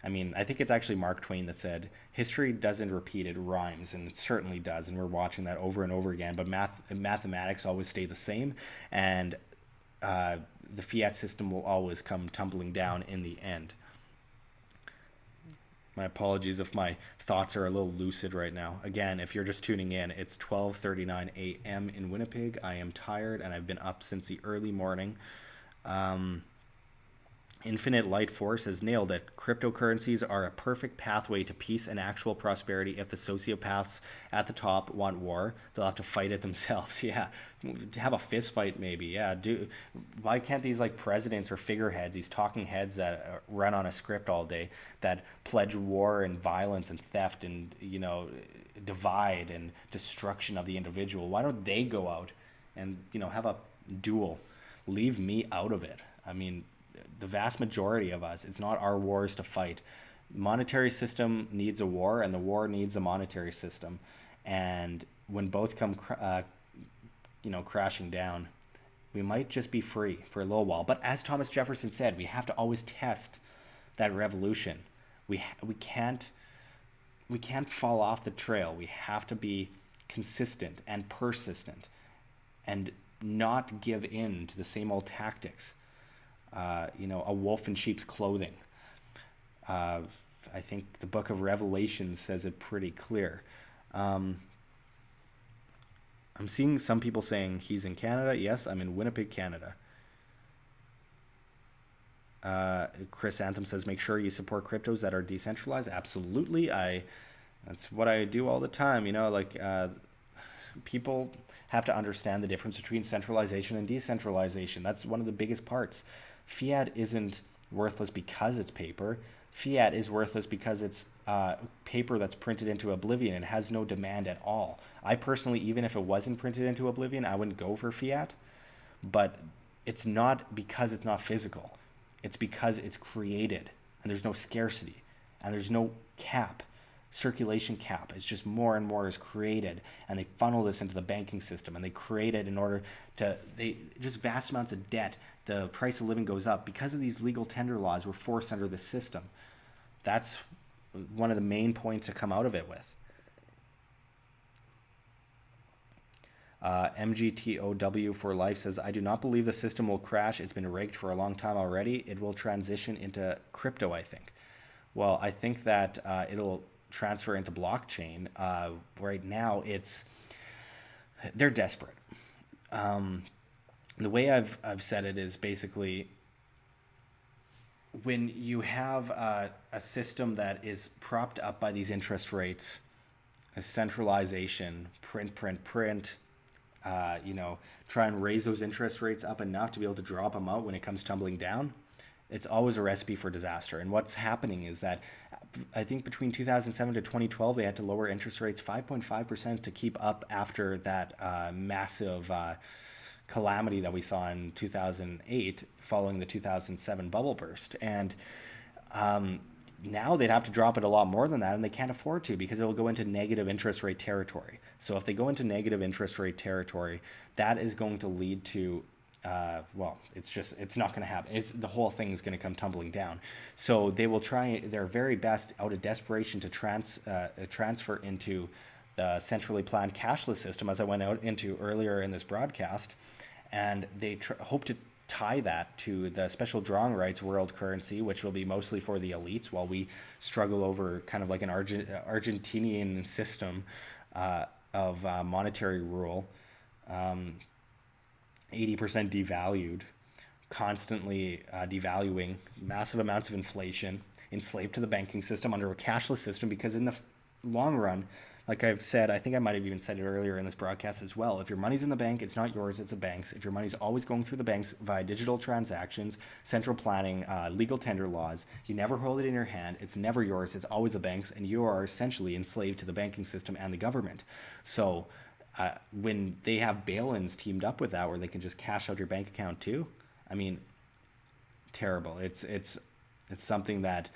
I mean, I think it's actually Mark Twain that said, history doesn't repeat, it rhymes, and it certainly does, and we're watching that over and over again, but mathematics always stay the same, and the fiat system will always come tumbling down in the end. My apologies if my thoughts are a little lucid right now. Again, if you're just tuning in, it's 12:39 a.m. in Winnipeg. I am tired, and I've been up since the early morning. Infinite Light Force has nailed it. Cryptocurrencies are a perfect pathway to peace and actual prosperity. If the sociopaths at the top want war, they'll have to fight it themselves. Yeah, have a fist fight maybe. Yeah, why can't these like presidents or figureheads, these talking heads that run on a script all day, that pledge war and violence and theft and divide and destruction of the individual? Why don't they go out and have a duel? Leave me out of it. I mean, the vast majority of us, it's not our wars to fight. The monetary system needs a war, and the war needs a monetary system. And when both come, crashing down, we might just be free for a little while. But as Thomas Jefferson said, we have to always test that revolution. We can't fall off the trail. We have to be consistent and persistent, and not give in to the same old tactics. A wolf in sheep's clothing. I think the book of Revelation says it pretty clear. I'm seeing some people saying he's in Canada. Yes, I'm in Winnipeg, Canada. Chris Anthem says, make sure you support cryptos that are decentralized. Absolutely. That's what I do all the time. People have to understand the difference between centralization and decentralization. That's one of the biggest parts. Fiat isn't worthless because it's paper. Fiat is worthless because it's paper that's printed into oblivion and has no demand at all. I personally, even if it wasn't printed into oblivion, I wouldn't go for fiat. But it's not because it's not physical. It's because it's created, and there's no scarcity, and there's no cap. Circulation cap. It's just more and more is created, and they funnel this into the banking system, and they create it in order to just vast amounts of debt. The price of living goes up because of these legal tender laws were forced under the system. That's one of the main points to come out of it with. MGTOW for life says, I do not believe the system will crash. It's been rigged for a long time already. It will transition into crypto, I think. Well, I think that it'll transfer into blockchain. Right now, they're desperate. The way I've said it is basically, when you have a system that is propped up by these interest rates, a centralization, print, try and raise those interest rates up enough to be able to drop them out when it comes tumbling down, it's always a recipe for disaster. And what's happening is that I think between 2007 to 2012, they had to lower interest rates 5.5% to keep up after that massive calamity that we saw in 2008 following the 2007 bubble burst. And now they'd have to drop it a lot more than that, and they can't afford to because it'll go into negative interest rate territory. So if they go into negative interest rate territory, that is going to lead to it's not going to happen. The whole thing is going to come tumbling down. So they will try their very best out of desperation to transfer into the centrally planned cashless system, as I went out into earlier in this broadcast, and they hope to tie that to the special drawing rights world currency, which will be mostly for the elites, while we struggle over kind of like an Argentinian system of monetary rule. 80% devalued, constantly devaluing, massive amounts of inflation, enslaved to the banking system under a cashless system, because in the long run, Like I've said, I think I might have even said it earlier in this broadcast as well. If your money's in the bank, it's not yours, it's a bank's. If your money's always going through the banks via digital transactions, central planning, legal tender laws, you never hold it in your hand, it's never yours, it's always a bank's, and you are essentially enslaved to the banking system and the government. So when they have bail-ins teamed up with that where they can just cash out your bank account too, I mean, terrible. It's something that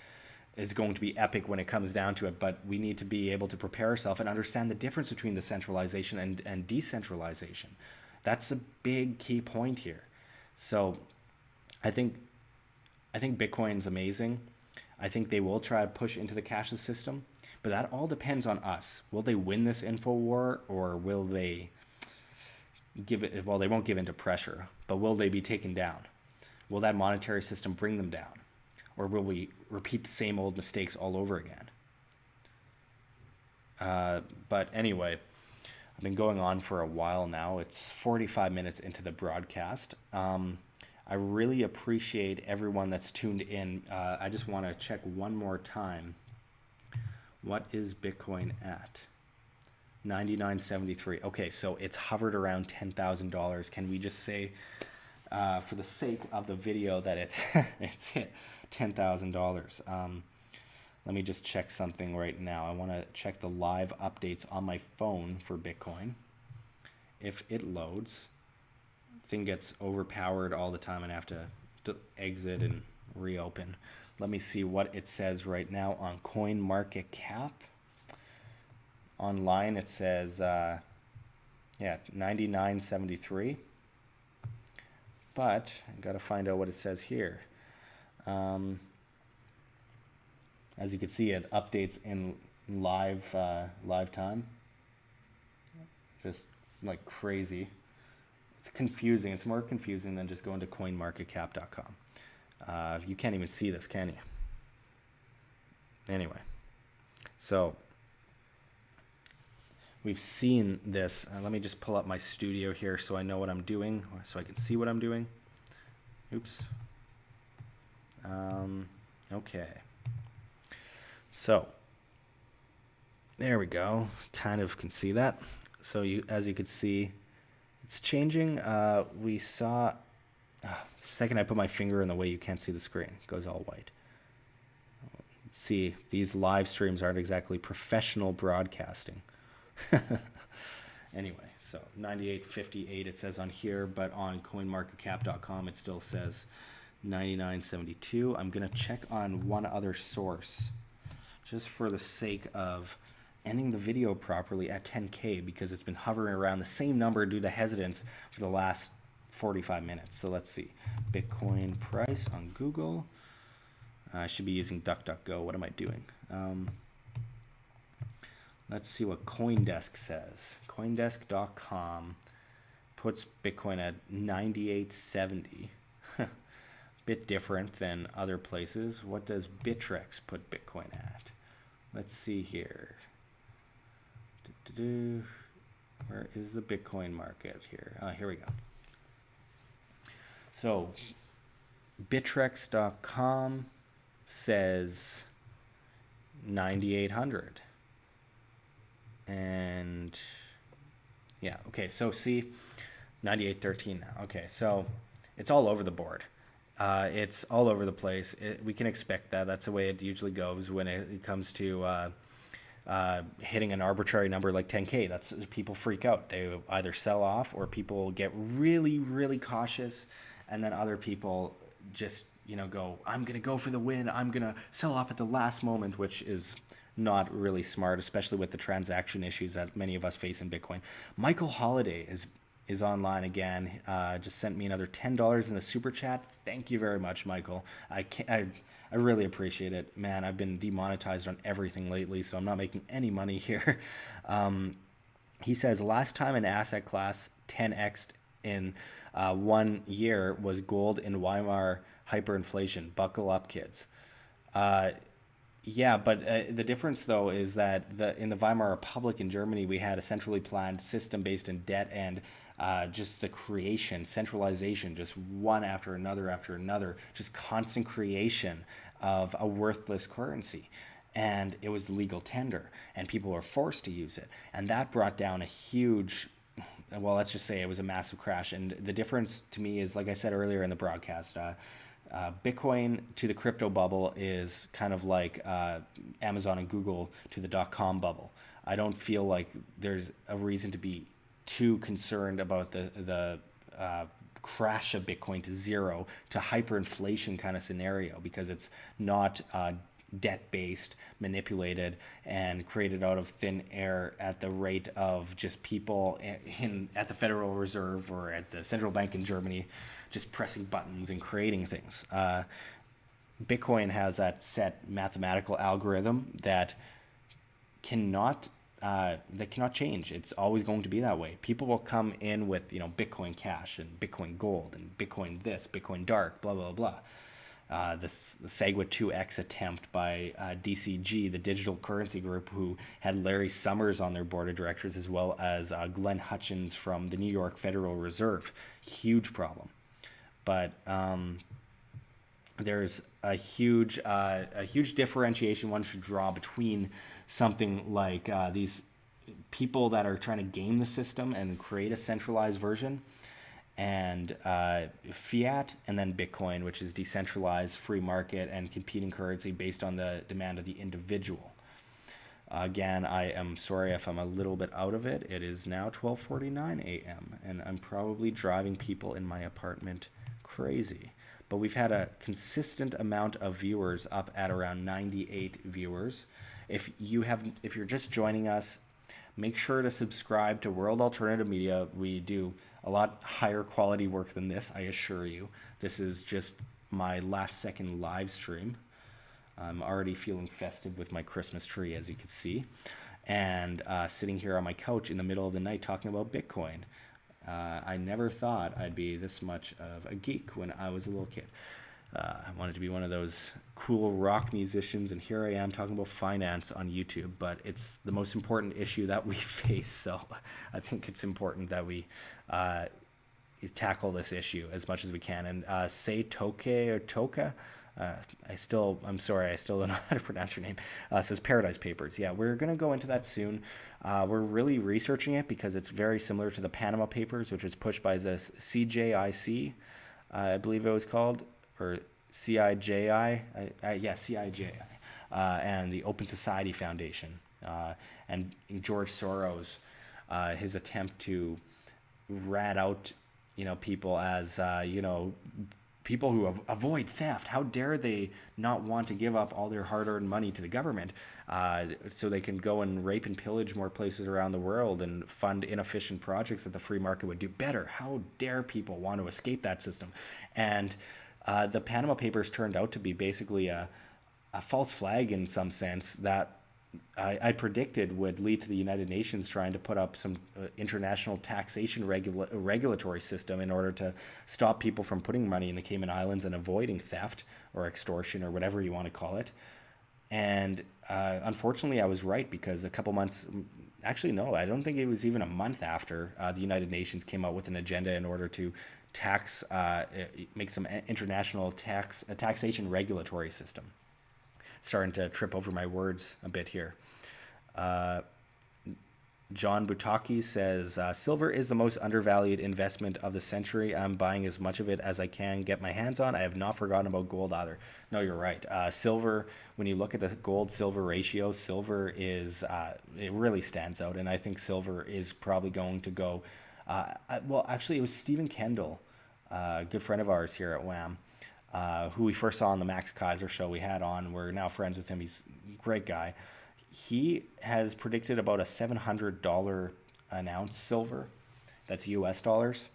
is going to be epic when it comes down to it, but we need to be able to prepare ourselves and understand the difference between the centralization and decentralization. That's a big key point here. So I think I think Bitcoin's amazing. I think they will try to push into the cashless system, but that all depends on us. Will they win this info war, or will they give it? Well, they won't give in to pressure, but will they be taken down? Will that monetary system bring them down, or will we repeat the same old mistakes all over again? But anyway, I've been going on for a while now. It's 45 minutes into the broadcast. I really appreciate everyone that's tuned in. I just want to check one more time. What is Bitcoin at? 99.73. Okay, so it's hovered around $10,000. Can we just say, for the sake of the video, that it's it's hit $10,000? Let me just check something right now. I want to check the live updates on my phone for Bitcoin. If it loads, thing gets overpowered all the time and I have to exit and reopen. Let me see what it says right now on CoinMarketCap. Online it says, 99.73. But I got to find out what it says here. As you can see, it updates in live time, just like crazy. It's confusing. It's more confusing than just going to coinmarketcap.com. You can't even see this, can you? Anyway, so we've seen this. Let me just pull up my studio here so I know what I'm doing, so I can see what I'm doing. Oops. Okay. So there we go. Kind of can see that. So as you can see, it's changing. We saw, the second I put my finger in the way, you can't see the screen. It goes all white. See, these live streams aren't exactly professional broadcasting. Anyway, so 98.58 it says on here, but on coinmarketcap.com it still says 99.72. I'm going to check on one other source, just for the sake of ending the video properly at 10K, because it's been hovering around the same number due to hesitance for the last 45 minutes. So let's see. Bitcoin price on Google. I should be using DuckDuckGo. What am I doing? Let's see what CoinDesk says. CoinDesk.com puts Bitcoin at 98.70. Bit different than other places. What does Bittrex put Bitcoin at? Let's see here. Where is the Bitcoin market here? Here we go. So Bittrex.com says 9,800. And yeah, okay, so see, 98.13 now. Okay, so it's all over the board. It's all over the place. We can expect that. That's the way it usually goes when it comes to hitting an arbitrary number like 10K. That's, people freak out. They either sell off, or people get really, really cautious, and then other people just, go, I'm going to go for the win. I'm going to sell off at the last moment, which is not really smart, especially with the transaction issues that many of us face in Bitcoin. Michael Holiday is online again. Just sent me another $10 in the super chat. Thank you very much, Michael. I really appreciate it, man. I've been demonetized on everything lately, so I'm not making any money here. He says last time an asset class 10x'd in 1 year was gold in Weimar hyperinflation. Buckle up, kids. Yeah, but the difference, though, is that in the Weimar Republic in Germany, we had a centrally planned system based in debt and just the creation, centralization, just one after another, just constant creation of a worthless currency. and it was legal tender, and people were forced to use it, and that brought down a huge, well, let's just say it was a massive crash. And the difference to me is, like I said earlier in the broadcast, Bitcoin to the crypto bubble is kind of like Amazon and Google to the .com bubble. I don't feel like there's a reason to be too concerned about the crash of Bitcoin to zero to hyperinflation kind of scenario, because it's not debt based, manipulated, and created out of thin air at the rate of just people at the Federal Reserve or at the central bank in Germany just pressing buttons and creating things. Bitcoin has that set mathematical algorithm cannot that cannot change. It's always going to be that way. People will come in with Bitcoin Cash and Bitcoin Gold and Bitcoin this, Bitcoin Dark, blah blah blah. The SegWit 2X attempt by DCG, the digital currency group, who had Larry Summers on their board of directors, as well as Glenn Hutchins from the New York Federal Reserve. Huge problem. But there's a huge differentiation one should draw between something like these people that are trying to game the system and create a centralized version, and fiat, and then Bitcoin, which is decentralized, free market, and competing currency based on the demand of the individual. Again, I am sorry if I'm a little bit out of it. It is now 12:49 a.m. and I'm probably driving people in my apartment crazy. But we've had a consistent amount of viewers, up at around 98 viewers. If you're just joining us, make sure to subscribe to World Alternative Media. We do a lot higher quality work than this, I assure you. This is just my last second live stream. I'm already feeling festive with my Christmas tree, as you can see, and sitting here on my couch in the middle of the night talking about Bitcoin. I never thought I'd be this much of a geek when I was a little kid. I wanted to be one of those cool rock musicians, and here I am talking about finance on YouTube. But it's the most important issue that we face, so I think it's important that we tackle this issue as much as we can. And say Toke or Toka, I'm sorry, I still don't know how to pronounce your name. Says Paradise Papers. Yeah, we're going to go into that soon. We're really researching it because it's very similar to the Panama Papers, which was pushed by this CJIC, I believe it was called, or CIJI. CIJI, and the Open Society Foundation, and George Soros, his attempt to rat out, people as, people who avoid theft. How dare they not want to give up all their hard-earned money to the government so they can go and rape and pillage more places around the world and fund inefficient projects that the free market would do better? How dare people want to escape that system? And the Panama Papers turned out to be basically a false flag in some sense that I predicted would lead to the United Nations trying to put up some international taxation regulatory system in order to stop people from putting money in the Cayman Islands and avoiding theft or extortion or whatever you want to call it. And unfortunately, I was right, because a couple months, actually, no, I don't think it was even a month after the United Nations came out with an agenda in order to make some international taxation regulatory system. Starting to trip over my words a bit here. John Butaki says, silver is the most undervalued investment of the century. I'm buying as much of it as I can get my hands on. I have not forgotten about gold either. No, you're right. Silver, when you look at the gold-silver ratio, silver is, it really stands out. And I think silver is probably going to go, well, actually, it was Stephen Kendall, a good friend of ours here at WAM, who we first saw on the Max Kaiser show we had on. We're now friends with him. He's a great guy. He has predicted about a $700 an ounce silver. That's US dollars.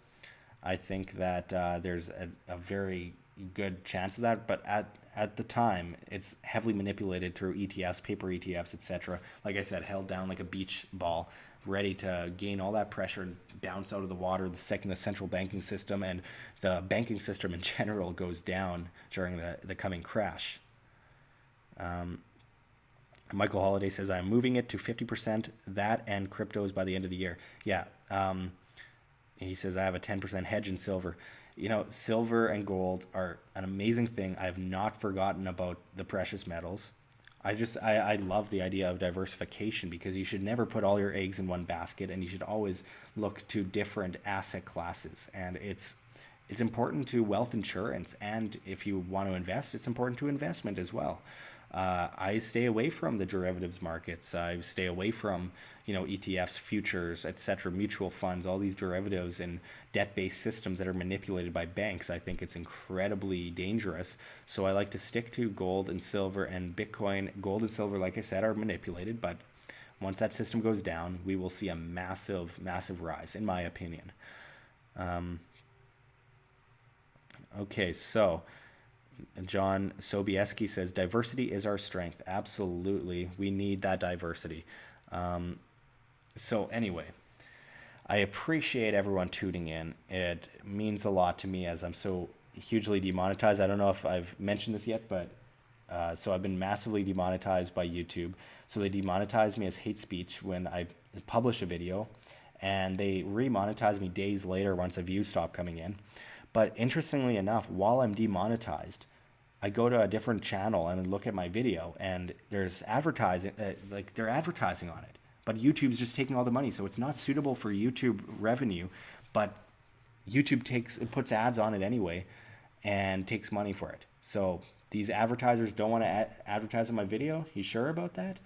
I think that there's a very good chance of that, but at the time, it's heavily manipulated through ETFs, paper ETFs, etc. Like I said, held down like a beach ball, ready to gain all that pressure and bounce out of the water the second the central banking system and the banking system in general goes down during the coming crash. Michael Holiday says, I'm moving it to 50% that and cryptos by the end of the year. Yeah. He says, I have a 10% hedge in silver. Silver and gold are an amazing thing. I have not forgotten about the precious metals. I love the idea of diversification because you should never put all your eggs in one basket, and you should always look to different asset classes. And it's important to wealth insurance, and if you want to invest, it's important to investment as well. I stay away from the derivatives markets. I stay away from, ETFs, futures, etc., mutual funds, all these derivatives and debt-based systems that are manipulated by banks. I think it's incredibly dangerous. So I like to stick to gold and silver and Bitcoin. Gold and silver, like I said, are manipulated, but once that system goes down, we will see a massive, massive rise, in my opinion. Okay, so John Sobieski says diversity is our strength. Absolutely, we need that diversity. So anyway, I appreciate everyone tuning in. It means a lot to me as I'm so hugely demonetized. I don't know if I've mentioned this yet, but so I've been massively demonetized by YouTube. So they demonetize me as hate speech when I publish a video, and they remonetize me days later once a view stop coming in. But interestingly enough, while I'm demonetized, I go to a different channel and look at my video, and there's advertising, like they're advertising on it. But YouTube's just taking all the money, so it's not suitable for YouTube revenue. But YouTube puts ads on it anyway, and takes money for it. So these advertisers don't want to advertise on my video. You sure about that?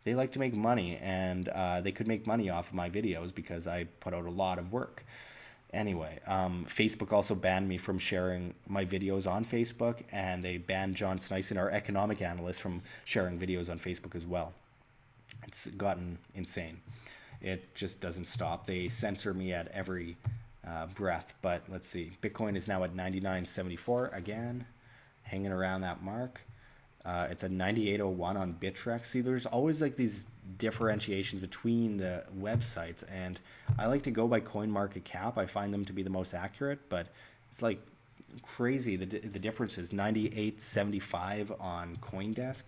They like to make money, and they could make money off of my videos because I put out a lot of work. Anyway, Facebook also banned me from sharing my videos on Facebook, and they banned John Snyson, our economic analyst, from sharing videos on Facebook as well. It's gotten insane. It just doesn't stop. They censor me at every breath. But let's see. Bitcoin is now at 99.74 again, hanging around that mark. It's at 98.01 on Bittrex. See, there's always like these differentiations between the websites, and I like to go by CoinMarketCap. I find them to be the most accurate, but it's like crazy. The difference is 98.75 on CoinDesk.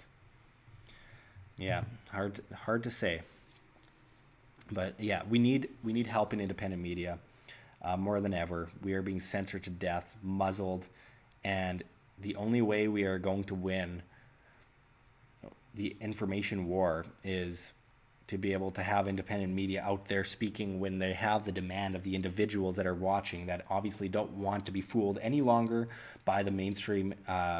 Yeah, hard to say. But yeah, we need help in independent media more than ever. We are being censored to death, muzzled, and the only way we are going to win the information war is to be able to have independent media out there speaking when they have the demand of the individuals that are watching that obviously don't want to be fooled any longer by the mainstream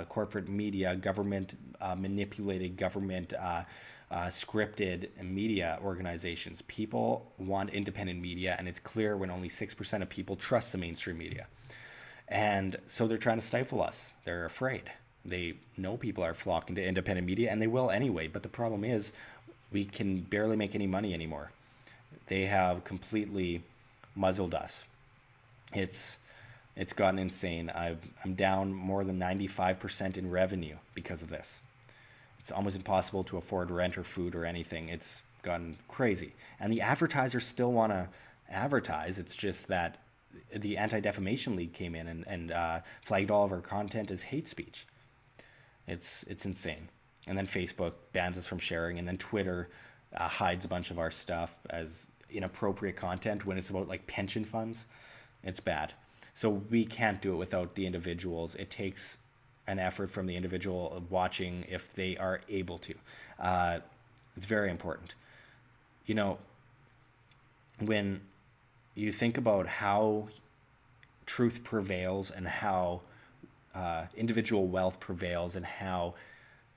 corporate media, government manipulated, government scripted media organizations. People want independent media, and it's clear when only 6% of people trust the mainstream media. And so they're trying to stifle us. They're afraid. They know people are flocking to independent media, and they will anyway. But the problem is we can barely make any money anymore. They have completely muzzled us. It's gotten insane. I'm down more than 95% in revenue because of this. It's almost impossible to afford rent or food or anything. It's gotten crazy. And the advertisers still want to advertise. It's just that the Anti-Defamation League came in and flagged all of our content as hate speech. It's insane. And then Facebook bans us from sharing, and then Twitter hides a bunch of our stuff as inappropriate content when it's about like pension funds. It's bad. So we can't do it without the individuals. It takes an effort from the individual watching if they are able to. It's very important. You know, when you think about how truth prevails and how individual wealth prevails and how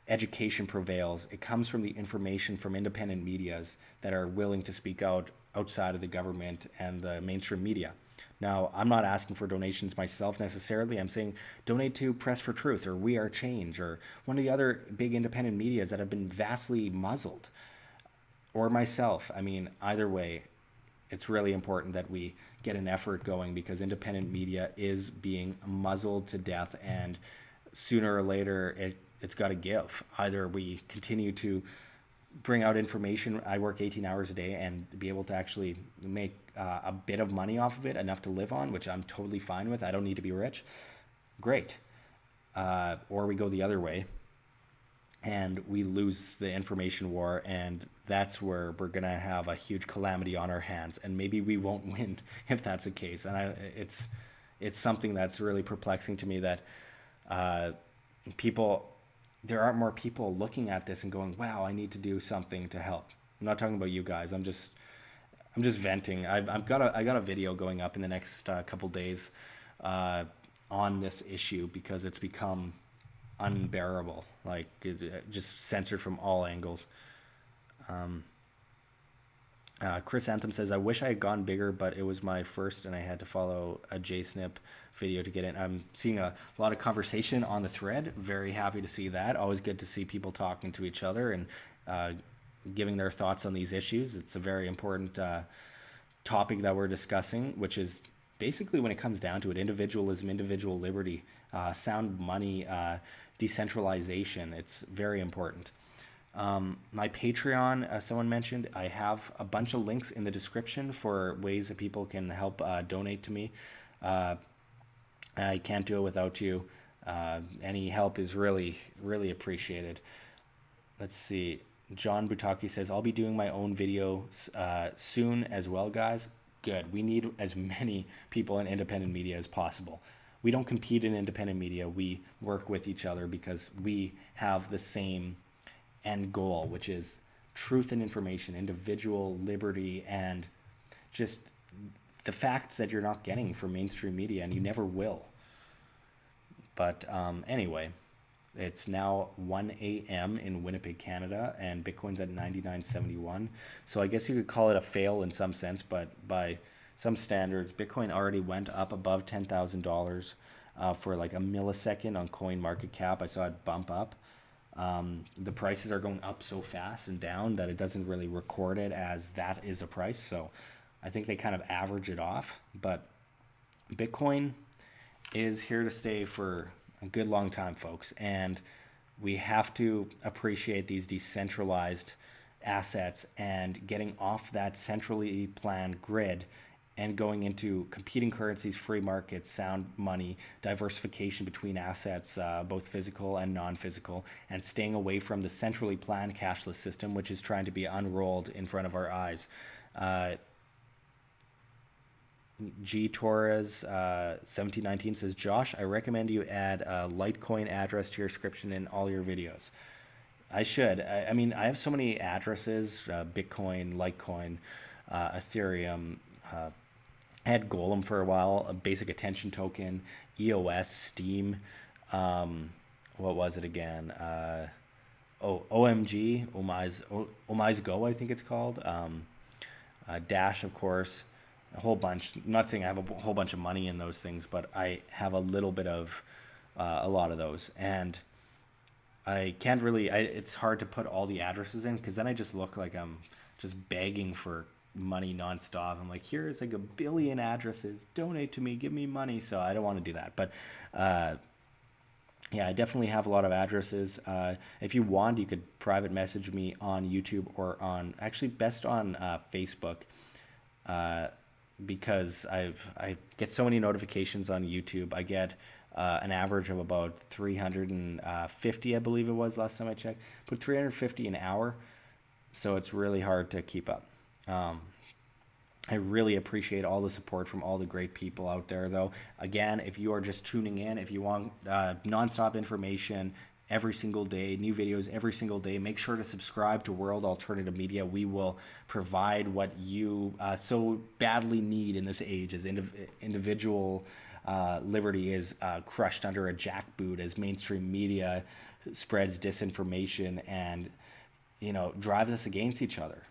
education prevails, it comes from the information from independent medias that are willing to speak out outside of the government and the mainstream media. Now, I'm not asking for donations myself necessarily. I'm saying donate to Press for Truth or We Are Change or one of the other big independent medias that have been vastly muzzled, or myself. I mean, either way, it's really important that we get an effort going because independent media is being muzzled to death, and sooner or later it's got to give. Either we continue to bring out information, I work 18 hours a day, and be able to actually make a bit of money off of it, enough to live on, which I'm totally fine with. I don't need to be rich. Great. Or we go the other way and we lose the information war, and that's where we're going to have a huge calamity on our hands, and maybe we won't win if that's the case. And it's something that's really perplexing to me that people there aren't more people looking at this and going, wow, I need to do something to help. I'm not talking about you guys. I'm just venting. I got a video going up in the next couple days uh, on this issue because it's become unbearable. Like just censored from all angles. Chris Anthem says, I wish I had gone bigger, but it was my first and I had to follow a JSNP video to get in. I'm seeing a lot of conversation on the thread. Very happy to see that. Always good to see people talking to each other and uh, giving their thoughts on these issues. It's a very important topic that we're discussing, which is basically, when it comes down to it, individualism, individual liberty, sound money, decentralization. It's very important. My Patreon, someone mentioned, I have a bunch of links in the description for ways that people can help donate to me. Uh, I can't do it without you. Any help is really, really appreciated. Let's see. John Butaki says, I'll be doing my own video soon as well, guys. Good. We need as many people in independent media as possible. We don't compete in independent media. We work with each other because we have the same end goal, which is truth and information, individual liberty, and just the facts that you're not getting from mainstream media, and you never will. But anyway, it's now 1 a.m. in Winnipeg, Canada, and Bitcoin's at 99.71. So I guess you could call it a fail in some sense, but by some standards, Bitcoin already went up above $10,000 for like a millisecond on Coin Market Cap. I saw it bump up. The prices are going up so fast and down that it doesn't really record it as that is a price. So I think they kind of average it off. But Bitcoin is here to stay for a good long time, folks. And we have to appreciate these decentralized assets and getting off that centrally planned grid and going into competing currencies, free markets, sound money, diversification between assets, both physical and non-physical, and staying away from the centrally planned cashless system, which is trying to be unrolled in front of our eyes. G Torres 1719 says, Josh, I recommend you add a Litecoin address to your description in all your videos. I should. I mean, I have so many addresses, Bitcoin, Litecoin, Ethereum. I had Golem for a while, a basic attention token, EOS, Steem. What was it again? OMG, Omize Go, I think it's called. Dash, of course. A whole bunch. I'm not saying I have a whole bunch of money in those things, but I have a little bit of a lot of those. And I can't really, it's hard to put all the addresses in because then I just look like I'm just begging for money nonstop. I'm like, here's like a billion addresses, donate to me, give me money. So I don't want to do that. But yeah, I definitely have a lot of addresses. If you want, you could private message me on YouTube or actually best on Facebook. Because I get so many notifications on YouTube. I get an average of about 350, I believe it was last time I checked, but 350 an hour. So it's really hard to keep up. I really appreciate all the support from all the great people out there, though. Again, if you are just tuning in, if you want nonstop information every single day, new videos every single day, make sure to subscribe to World Alternative Media. We will provide what you so badly need in this age, as individual liberty is crushed under a jackboot, as mainstream media spreads disinformation and drives us against each other.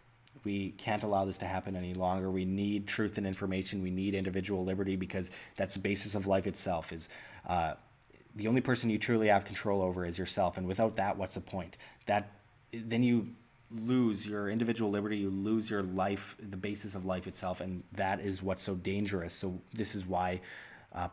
We can't allow this to happen any longer. We need truth and information. We need individual liberty because that's the basis of life itself. Is the only person you truly have control over is yourself, and without that, what's the point? Then you lose your individual liberty, you lose your life, the basis of life itself, and that is what's so dangerous. So this is why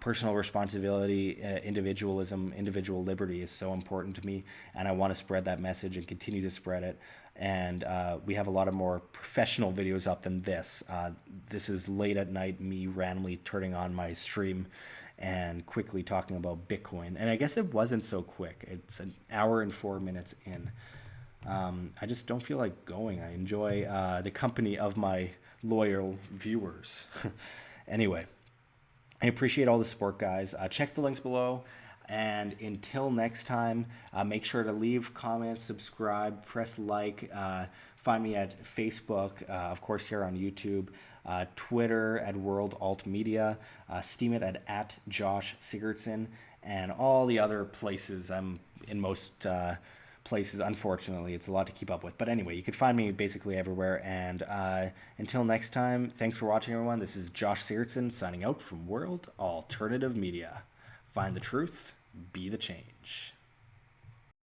personal responsibility, individualism, individual liberty is so important to me, and I want to spread that message and continue to spread it. And we have a lot of more professional videos up than this. This is late at night, me randomly turning on my stream and quickly talking about Bitcoin. And I guess it wasn't so quick. It's an hour and 4 minutes in. I just don't feel like going. I enjoy the company of my loyal viewers. Anyway, I appreciate all the support, guys. Check the links below. And until next time, make sure to leave comments, subscribe, press like. Find me at Facebook, of course, here on YouTube, Twitter at WorldAltMedia, STEEMIT at Josh Sigurdson, and all the other places. I'm in most places, unfortunately. It's a lot to keep up with. But anyway, you can find me basically everywhere. And until next time, thanks for watching, everyone. This is Josh Sigurdson signing out from World Alternative Media. Find the truth, be the change.